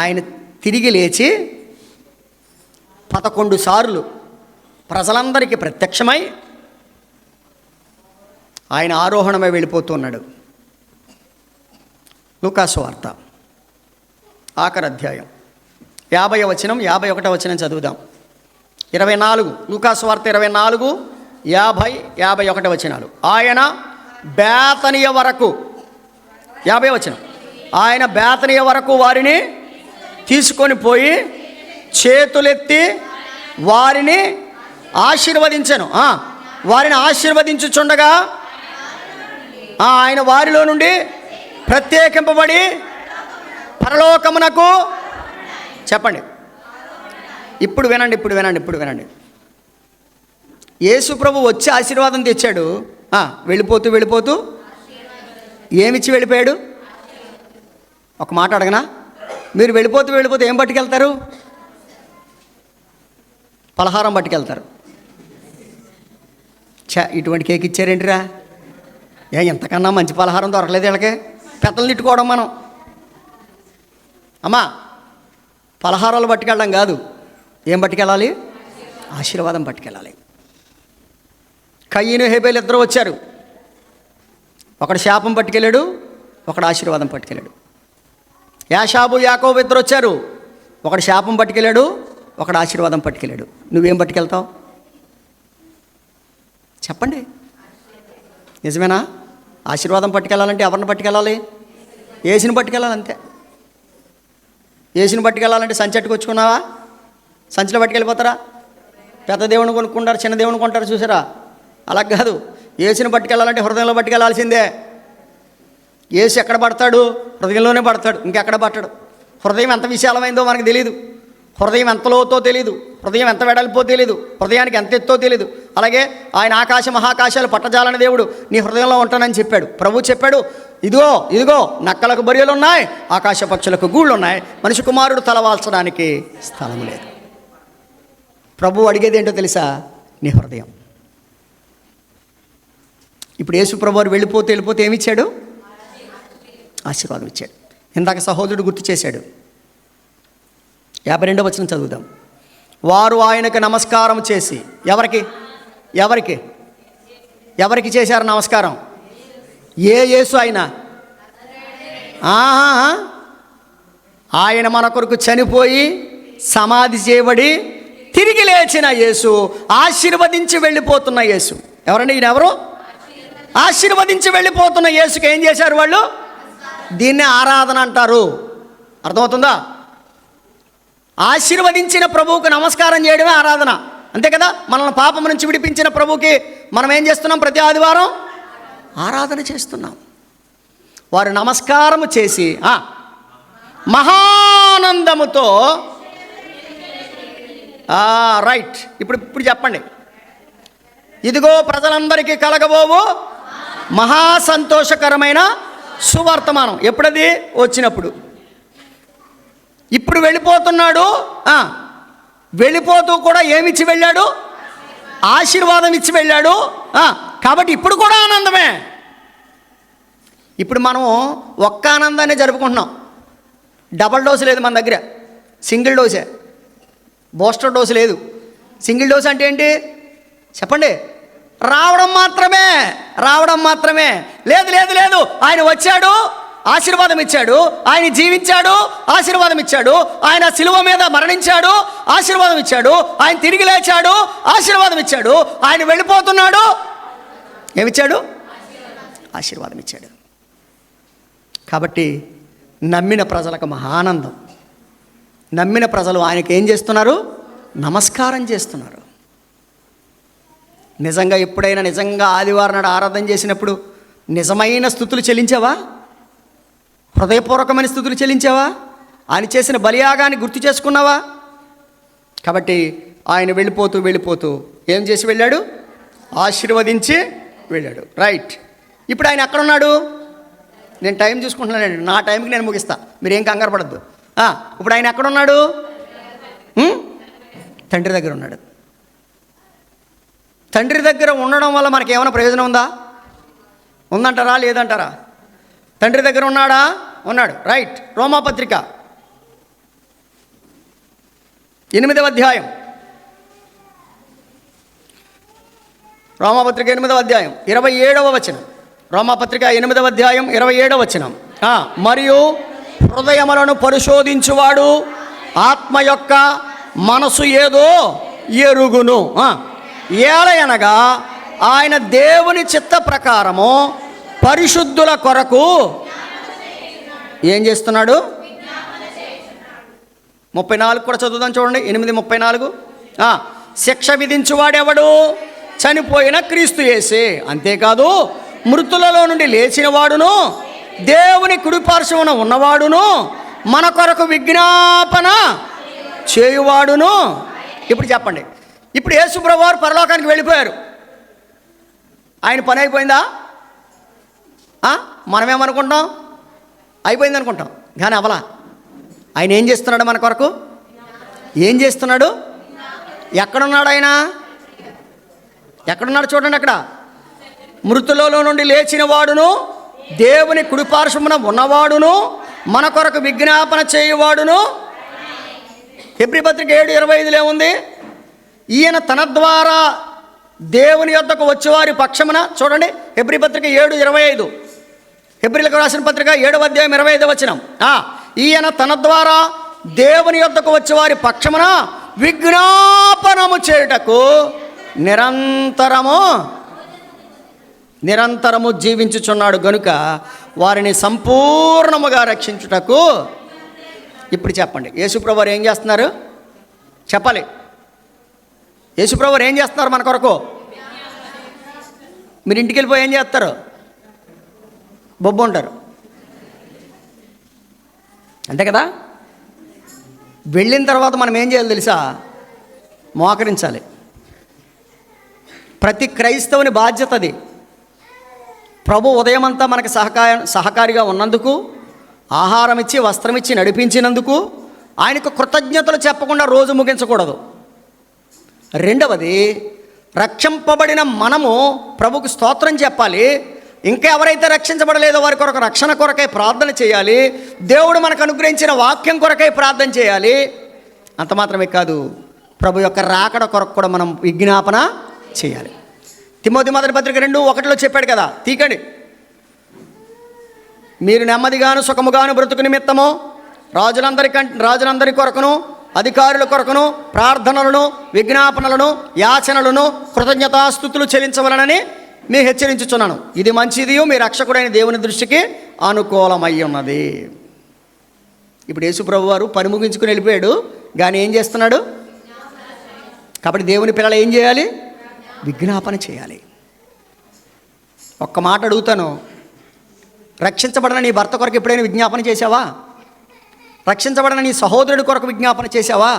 ఆయన తిరిగి లేచి 11 సార్లు ప్రజలందరికీ ప్రత్యక్షమై ఆయన ఆరోహణమై వెళ్ళిపోతున్నాడు. లూకాసు వార్త ఆఖరి అధ్యాయం 50వ వచనం 51వ వచనం చదువుదాం. 24 లూకాసు వార్త 24, 50, 51 వచనాలు. ఆయన బేతనియ వరకు, 50వ వచనం, ఆయన బేతనియ వరకు వారిని తీసుకొని పోయి చేతులెత్తి వారిని ఆశీర్వదించెను. వారిని ఆశీర్వదించుచుండగా ఆయన వారిలో నుండి ప్రత్యేకింపబడి పరలోకమునకు, చెప్పండి ఇప్పుడు వినండి. యేసు ప్రభు వచ్చి ఆశీర్వాదం తెచ్చాడు. వెళ్ళిపోతూ ఏమిచ్చి వెళ్ళిపోయాడు? ఒక మాట అడగనా? మీరు వెళ్ళిపోతూ ఏం పట్టుకెళ్తారు? పలహారం పట్టుకెళ్తారు. ఇటువంటి కేక్ ఇచ్చారేంటిరా? ఎంతకన్నా మంచి పలహారం దొరకలేదు వీళ్ళకి. పెద్దలు తిట్టుకోవడం మనం. అమ్మా పలహారాలు పట్టుకెళ్ళడం కాదు, ఏం పట్టుకెళ్ళాలి? ఆశీర్వాదం పట్టుకెళ్ళాలి. కయ్యను హేబేలు ఇద్దరు వచ్చారు. ఒకడు శాపం పట్టుకెళ్ళాడు, ఒకడు ఆశీర్వాదం పట్టుకెళ్ళాడు. యాషాబు యాకోబు ఇద్దరు వచ్చారు. ఒకడు శాపం పట్టుకెళ్ళాడు, ఒకడు ఆశీర్వాదం పట్టుకెళ్ళాడు. నువ్వేం పట్టుకెళ్తావు చెప్పండి? నిజమేనా? ఆశీర్వాదం పట్టుకెళ్ళాలంటే ఎవరిని పట్టుకెళ్ళాలి? యేసుని పట్టుకెళ్ళాలి, అంతే. యేసుని పట్టుకెళ్ళాలంటే సంచి అట్టుకొచ్చుకున్నావా? సంచిలో పట్టుకెళ్ళిపోతారా? పెద్ద దేవుని కొనుక్కుంటారు, చిన్న దేవుని కొంటారు, చూసారా? అలా కాదు. యేసుని పట్టుకెళ్ళాలంటే హృదయంలో పట్టుకెళ్ళాల్సిందే. యేసు ఎక్కడ పడతాడు? హృదయంలోనే పడతాడు, ఇంకెక్కడ పట్టడు. హృదయం ఎంత విశాలమైందో మనకు తెలియదు, హృదయం ఎంత లోతో తెలియదు, హృదయం ఎంత వెడల్పో తెలియదు, హృదయానికి ఎంత ఎత్తో తెలియదు. అలాగే ఆయన ఆకాశ మహాకాశాలు పట్టజాలని దేవుడు నీ హృదయంలో ఉంటానని చెప్పాడు. ప్రభు చెప్పాడు, ఇదిగో ఇదిగో నక్కలకు బరియలు ఉన్నాయి, ఆకాశ పక్షులకు గూళ్ళు ఉన్నాయి, మనిషి కుమారుడు తలవాల్చడానికి స్థలం లేదు. ప్రభు అడిగేది ఏంటో తెలుసా? నీ హృదయం. ఇప్పుడు యేసు ప్రభు వారు వెళ్ళిపోతే ఏమిచ్చాడు? ఆశీర్వాదం ఇచ్చాడు. ఇందాక సహోదరుడు గుర్తు చేశాడు. 52వ వచనం చదువుదాం. వారు ఆయనకు నమస్కారం చేసి, ఎవరికి ఎవరికి ఎవరికి చేశారు నమస్కారం? ఏ యేసు? ఆయన మన కొరకు చనిపోయి సమాధి చేయబడి తిరిగి లేచిన యేసు, ఆశీర్వదించి వెళ్ళిపోతున్న యేసు. ఎవరండి ఈయన? ఎవరు? ఆశీర్వదించి వెళ్ళిపోతున్న యేసుకి ఏం చేశారు వాళ్ళు? దీన్నే ఆరాధన అంటారు. అర్థమవుతుందా? ఆశీర్వదించిన ప్రభువుకు నమస్కారం చేయడమే ఆరాధన, అంతే కదా? మనల్ని పాపం నుంచి విడిపించిన ప్రభువుకి మనం ఏం చేస్తున్నాం? ప్రతి ఆదివారం ఆరాధన చేస్తున్నాం. వారు నమస్కారం చేసి మహానందముతో రైట్. ఇప్పుడు చెప్పండి. ఇదిగో ప్రజలందరికీ కలగబోవు మహా సంతోషకరమైన సువర్తమానం. ఎప్పుడది? వచ్చినప్పుడు. ఇప్పుడు వెళ్ళిపోతున్నాడు. వెళ్ళిపోతూ కూడా ఏమిచ్చి వెళ్ళాడు? ఆశీర్వాదం ఇచ్చి వెళ్ళాడు. కాబట్టి ఇప్పుడు కూడా ఆనందమే. ఇప్పుడు మనం ఒక్క ఆనందాన్ని జరుపుకుంటున్నాం. డబల్ డోసు లేదు మన దగ్గర, సింగిల్ డోసే. బూస్టర్ డోసు లేదు. సింగిల్ డోసు అంటే ఏంటి చెప్పండి? రావడం మాత్రమే. లేదు. ఆయన వచ్చాడు, ఆశీర్వాదం ఇచ్చాడు. ఆయన జీవించాడు, ఆశీర్వాదం ఇచ్చాడు. ఆయన శిలువ మీద మరణించాడు, ఆశీర్వాదం ఇచ్చాడు. ఆయన తిరిగి లేచాడు, ఆశీర్వాదం ఇచ్చాడు. ఆయన వెళ్ళిపోతున్నాడు, ఏమిచ్చాడు? ఆశీర్వాదం ఇచ్చాడు. కాబట్టి నమ్మిన ప్రజలకు మహానందం. నమ్మిన ప్రజలు ఆయనకి ఏం చేస్తున్నారు? నమస్కారం చేస్తున్నారు. నిజంగా ఎప్పుడైనా నిజంగా ఆదివారం నాడు ఆరాధన చేసినప్పుడు నిజమైన స్తుతులు చెల్లించావా? హృదయపూర్వకమైన స్తుతులు చెల్లించావా? ఆయన చేసిన బలియాగాన్ని గుర్తు చేసుకున్నావా? కాబట్టి ఆయన వెళ్ళిపోతూ ఏం చేసి వెళ్ళాడు? ఆశీర్వదించి వెళ్ళాడు. రైట్. ఇప్పుడు ఆయన ఎక్కడున్నాడు? నేను టైం చూసుకుంటున్నానండి, నా టైంకి నేను ముగిస్తా, మీరేం కంగారు పడద్దు. ఇప్పుడు ఆయన ఎక్కడున్నాడు? తండ్రి దగ్గర ఉన్నాడు. తండ్రి దగ్గర ఉండడం వల్ల మనకి ఏమైనా ప్రయోజనం ఉందంటారా? లేదంటారా? తండ్రి దగ్గర ఉన్నాడా? ఉన్నాడు. రైట్. రోమాపత్రిక 8వ అధ్యాయం. రోమాపత్రిక 8వ అధ్యాయం 27వ వచనం. రోమాపత్రిక 8వ అధ్యాయం 27వ వచనం. మరియు హృదయములను పరిశోధించువాడు ఆత్మ యొక్క మనసు ఏదో ఎరుగును. ఏలయనగా ఆయన దేవుని చిత్త ప్రకారము పరిశుద్ధుల కొరకు ఏం చేస్తున్నాడు? 34 కూడా చదువుదాం చూడండి. 8:34. శిక్ష విధించువాడెవడు? చనిపోయిన క్రీస్తు యేసే. అంతేకాదు మృతులలో నుండి లేచిన వాడును దేవుని కుడిపార్శ్వమున ఉన్నవాడును మన కొరకు విజ్ఞాపన చేయువాడును. ఇప్పుడు చెప్పండి. ఇప్పుడు యేసు ప్రభువు వారు పరలోకానికి వెళ్ళిపోయారు. ఆయన పని అయిపోయిందా? మనమేమనుకుంటాం? అయిపోయింది అనుకుంటాం, కానీ అవలా. ఆయన ఏం చేస్తున్నాడు మన కొరకు? ఏం చేస్తున్నాడు? ఎక్కడున్నాడు ఆయన? ఎక్కడున్నాడు చూడండి. అక్కడ మృతులలో నుండి లేచిన వాడును దేవుని కుడిపార్శ్వమున ఉన్నవాడును మన కొరకు విజ్ఞాపన చేయువాడును. హెబ్రీ పత్రిక 7:25 ఏముంది? ఈయన తన ద్వారా దేవుని యొద్దకు వచ్చేవారి పక్షమున. చూడండి హెబ్రీ పత్రిక 7:25. హెబ్రీలకు రాసిన పత్రిక 7వ అధ్యాయం 25వ వచనం. ఈయన తన ద్వారా దేవుని యొద్దకు వచ్చేవారి పక్షమున విజ్ఞాపనము చేయుటకు నిరంతరము జీవించుచున్నాడు గనుక వారిని సంపూర్ణముగా రక్షించుటకు. ఇప్పుడు చెప్పండి, యేసుప్రభు వారు ఏం చేస్తున్నారు? చెప్పాలి. యేసుప్రభు వారు ఏం చేస్తున్నారు మన కొరకు? మీరు ఇంటికి వెళ్ళిపోయి ఏం చేస్తారు? బొబ్బు ఉంటారు. అంతే కదా. వెళ్ళిన తర్వాత మనం ఏం చేయాలి తెలుసా? మోకరించాలి. ప్రతి క్రైస్తవుని బాధ్యత అది. ప్రభు ఉదయమంతా మనకు సహకారిగా ఉన్నందుకు, ఆహారం ఇచ్చి వస్త్రం ఇచ్చి నడిపించినందుకు ఆయనకు కృతజ్ఞతలు చెప్పకుండా రోజు ముగించకూడదు. రెండవది, రక్షింపబడిన మనము ప్రభుకు స్తోత్రం చెప్పాలి. ఇంకా ఎవరైతే రక్షించబడలేదో వారి కొరకు రక్షణ కొరకై ప్రార్థన చేయాలి. దేవుడు మనకు అనుగ్రహించిన వాక్యం కొరకై ప్రార్థన చేయాలి. అంత మాత్రమే కాదు, ప్రభు యొక్క రాకడ కొరకు కూడా మనం విజ్ఞాపన చేయాలి. తిమోతి మొదటి పత్రిక 2:1 చెప్పాడు కదా, తీకండి. మీరు నెమ్మదిగాను సుఖముగాను బ్రతుకు నిమిత్తము రాజులందరి కొరకును అధికారుల కొరకును ప్రార్థనలను విజ్ఞాపనలను యాచనలను కృతజ్ఞతాస్తుతులు చెల్లించవలనని మీ హెచ్చరించుచున్నాను. ఇది మంచిది, మీ రక్షకుడైన దేవుని దృష్టికి అనుకూలమై ఉన్నది. ఇప్పుడు యేసు ప్రభు వారు పని ముగించుకుని వెళ్ళిపోయాడు, కానీ ఏం చేస్తున్నాడు? కాబట్టి దేవుని పిల్లలు ఏం చేయాలి? విజ్ఞాపన చేయాలి. ఒక్క మాట అడుగుతాను, రక్షించబడిన నీ భర్త కొరకు ఎప్పుడైనా విజ్ఞాపన చేశావా? రక్షించబడిన నీ సహోదరుడి కొరకు విజ్ఞాపన చేశావా?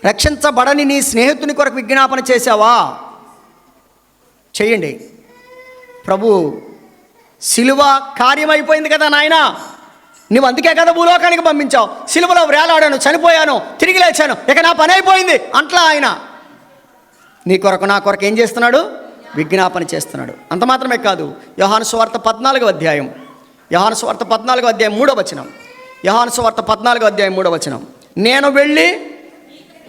రక్షించబడని నీ స్నేహితుని కొరకు విజ్ఞాపన చేశావా? చేయండి. ప్రభు సిలువ కార్యమైపోయింది కదా నాయన, నువ్వు అందుకే కదా భూలోకానికి పంపించావు. సిలువలో వేలాడాను, చనిపోయాను, తిరిగి లేచాను, ఇక నా పని అయిపోయింది అంట్లా ఆయన నీ కొరకు నా కొరకు ఏం చేస్తున్నాడు? విజ్ఞాపన చేస్తున్నాడు. అంత మాత్రమే కాదు, యోహాను సువార్త 14వ అధ్యాయం 3వ వచనం. యోహాను సువార్త 14వ అధ్యాయం 3వ వచనం. నేను వెళ్ళి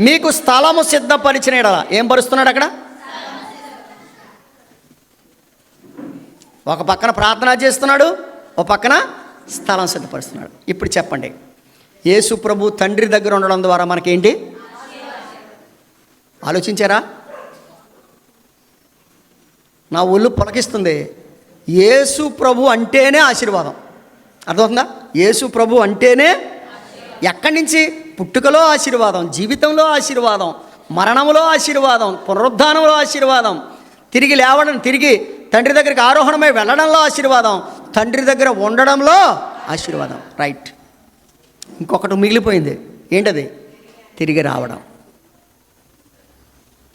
మీకు స్థలము సిద్ధపరిచిన యెడల, ఏం పరుస్తున్నాడు అక్కడ? ఒక పక్కన ప్రార్థన చేస్తున్నాడు, ఒక పక్కన స్థలం సిద్ధపరుస్తున్నాడు. ఇప్పుడు చెప్పండి, యేసు ప్రభు తండ్రి దగ్గర ఉండడం ద్వారా మనకేంటి? ఆలోచించారా? నా ఒళ్ళు పొలకిస్తుంది. యేసు ప్రభు అంటేనే ఆశీర్వాదం. అర్థమవుతుందా? యేసు ప్రభు అంటేనే ఎక్కడి నుంచి? పుట్టుకలో ఆశీర్వాదం, జీవితంలో ఆశీర్వాదం, మరణంలో ఆశీర్వాదం, పునరుద్ధానంలో ఆశీర్వాదం, తిరిగి లేవడం, తిరిగి తండ్రి దగ్గరికి ఆరోహణమై వెళ్ళడంలో ఆశీర్వాదం, తండ్రి దగ్గర ఉండడంలో ఆశీర్వాదం. రైట్. ఇంకొకటి మిగిలిపోయింది. ఏంటది? తిరిగి రావడం.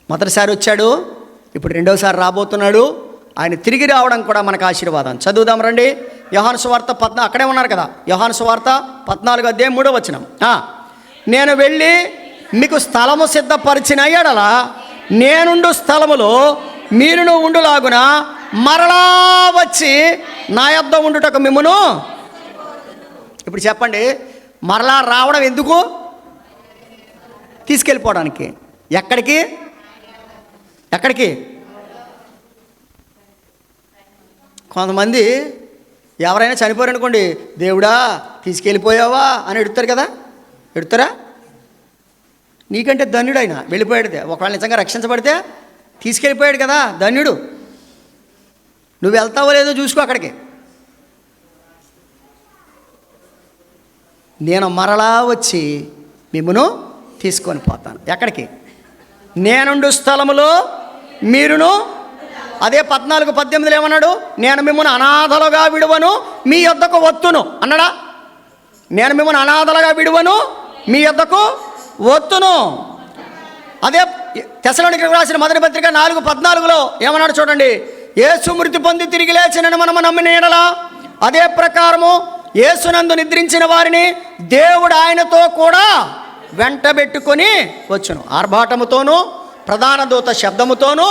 మొదటిసారి వచ్చాడు, ఇప్పుడు రెండోసారి రాబోతున్నాడు. ఆయన తిరిగి రావడం కూడా మనకు ఆశీర్వాదం. చదువుదాం రండి. యోహాను సువార్త 14, అక్కడే ఉన్నారు కదా, యోహాను సువార్త 14వ అధ్యాయం 3వ వచనం. నేను వెళ్ళి మీకు స్థలము సిద్ధపరిచిన యెడల నేనుండు స్థలములో మీరును ఉండులాగున మరలా వచ్చి నా యొద్ద ఉండుటకు మిమ్మును. ఇప్పుడు చెప్పండి, మరలా రావడం ఎందుకు? తీసుకెళ్ళిపోవడానికి. ఎక్కడికి? కొంతమంది ఎవరైనా చనిపోయారనుకోండి, దేవుడా తీసుకెళ్ళిపోయావా అని ఎడుతారు కదా. ఎడుతారా? నీకంటే ధన్యుడు ఆయన, వెళ్ళిపోయాడు. ఒకవేళ నిజంగా రక్షించబడితే తీసుకెళ్ళిపోయాడు కదా, ధన్యుడు. నువ్వు వెళ్తావో లేదో చూసుకో అక్కడికి. నేను మరలా వచ్చి మిమ్మును తీసుకొని పోతాను. ఎక్కడికి? నేనుండు స్థలములో మీరును. అదే 14:18 ఏమన్నాడు? నేను మిమ్మల్ని అనాథలుగా విడువను, మీ యొద్దకు వత్తును అన్నాడా? నేను మిమ్మల్ని అనాథలుగా విడువను, మీ యొద్దకు వత్తును. అదే తెస్సలోనికీయులకు రాసిన మొదటి పత్రిక 4:14 ఏమన్నాడు చూడండి. యేసు మృతి పొంది తిరిగి లేచినని మనము నమ్మిన యెడల అదే ప్రకారము యేసునందు నిద్రించిన వారిని దేవుడు ఆయనతో కూడా వెంటబెట్టుకొని వచ్చును. ఆర్భాటముతోనూ ప్రధాన దూత శబ్దముతోనూ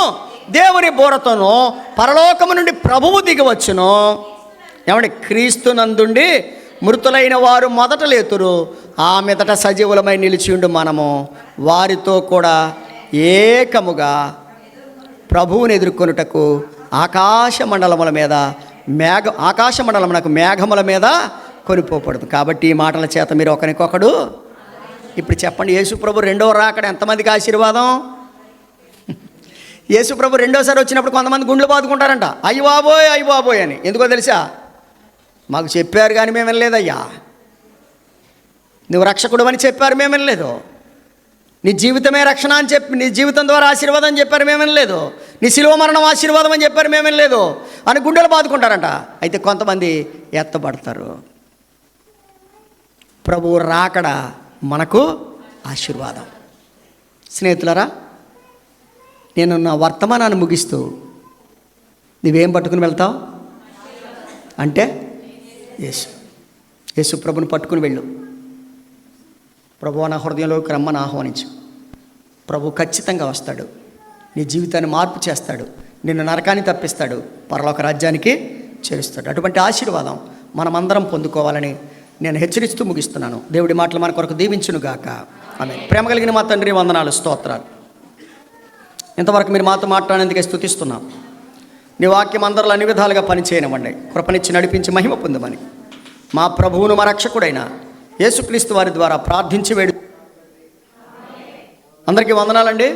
దేవుని బోరతోనూ పరలోకము నుండి ప్రభువు దిగివచ్చును. ఏమంటే, క్రీస్తునందుండి మృతులైన వారు మొదట లేతురు, ఆ మీదట సజీవులమై నిలిచియుండు మనము వారితో కూడా ఏకముగా ప్రభువుని ఎదుర్కొనుటకు ఆకాశమండలమునకు మేఘముల మీద కొనిపోకూడదు. కాబట్టి ఈ మాటల చేత మీరు ఒకరికొకడు. ఇప్పుడు చెప్పండి, యేసు ప్రభు రెండవ రాకడ ఎంతమందికి ఆశీర్వాదం? యేసు ప్రభు రెండోసారి వచ్చినప్పుడు కొంతమంది గుండెలు బాదుకుంటారంట, అయ్య బాబోయ్ అని. ఎందుకో తెలుసా? మాకు చెప్పారు కానీ మేము వినలేదయ్యా. నువ్వు రక్షకుడు అని చెప్పారు, మేము వినలేదు. నీ జీవితమే రక్షణ అని చెప్పి, నీ జీవితం ద్వారా ఆశీర్వాదం అని చెప్పారు, మేము వినలేదు. నీ శిలువ మరణం ఆశీర్వాదం అని చెప్పారు, మేము వినలేదు అని గుండెలు బాదుకుంటారంట. అయితే కొంతమంది ఎత్తబడతారు. ప్రభువు రాకడ మనకు ఆశీర్వాదం. స్నేహితులారా, నేను నా వర్తమానాన్ని ముగిస్తూ నువ్వేం పట్టుకుని వెళ్తావు అంటే యేసు ప్రభుని పట్టుకుని వెళ్ళు. ప్రభువు నా హృదయంలోకి రమ్మని ఆహ్వానించు. ప్రభు ఖచ్చితంగా వస్తాడు, నీ జీవితాన్ని మార్పు చేస్తాడు, నిన్ను నరకాన్ని తప్పిస్తాడు, పరలోక రాజ్యానికి చేరుస్తాడు. అటువంటి ఆశీర్వాదం మనమందరం పొందుకోవాలని నేను హెచ్చరిస్తూ ముగిస్తున్నాను. దేవుడి మాటలు మన కొరకు దీవించునుగాక. ఆమేన్. ప్రేమ కలిగిన మా తండ్రి, వందనాలు, స్తోత్రాలు. ఇంతవరకు మీరు మాతో మాట్లాడేందుకే స్తుతిస్తున్నాం. నీ వాక్యం అందరిలో అన్ని విధాలుగా పనిచేయనివ్వండి. కృపనిచ్చి నడిపించి మహిమ పొందమని మా ప్రభువును మా రక్షకుడైన యేసుక్రీస్తు వారి ద్వారా ప్రార్థించి వేడు. అందరికీ వందనాలండి.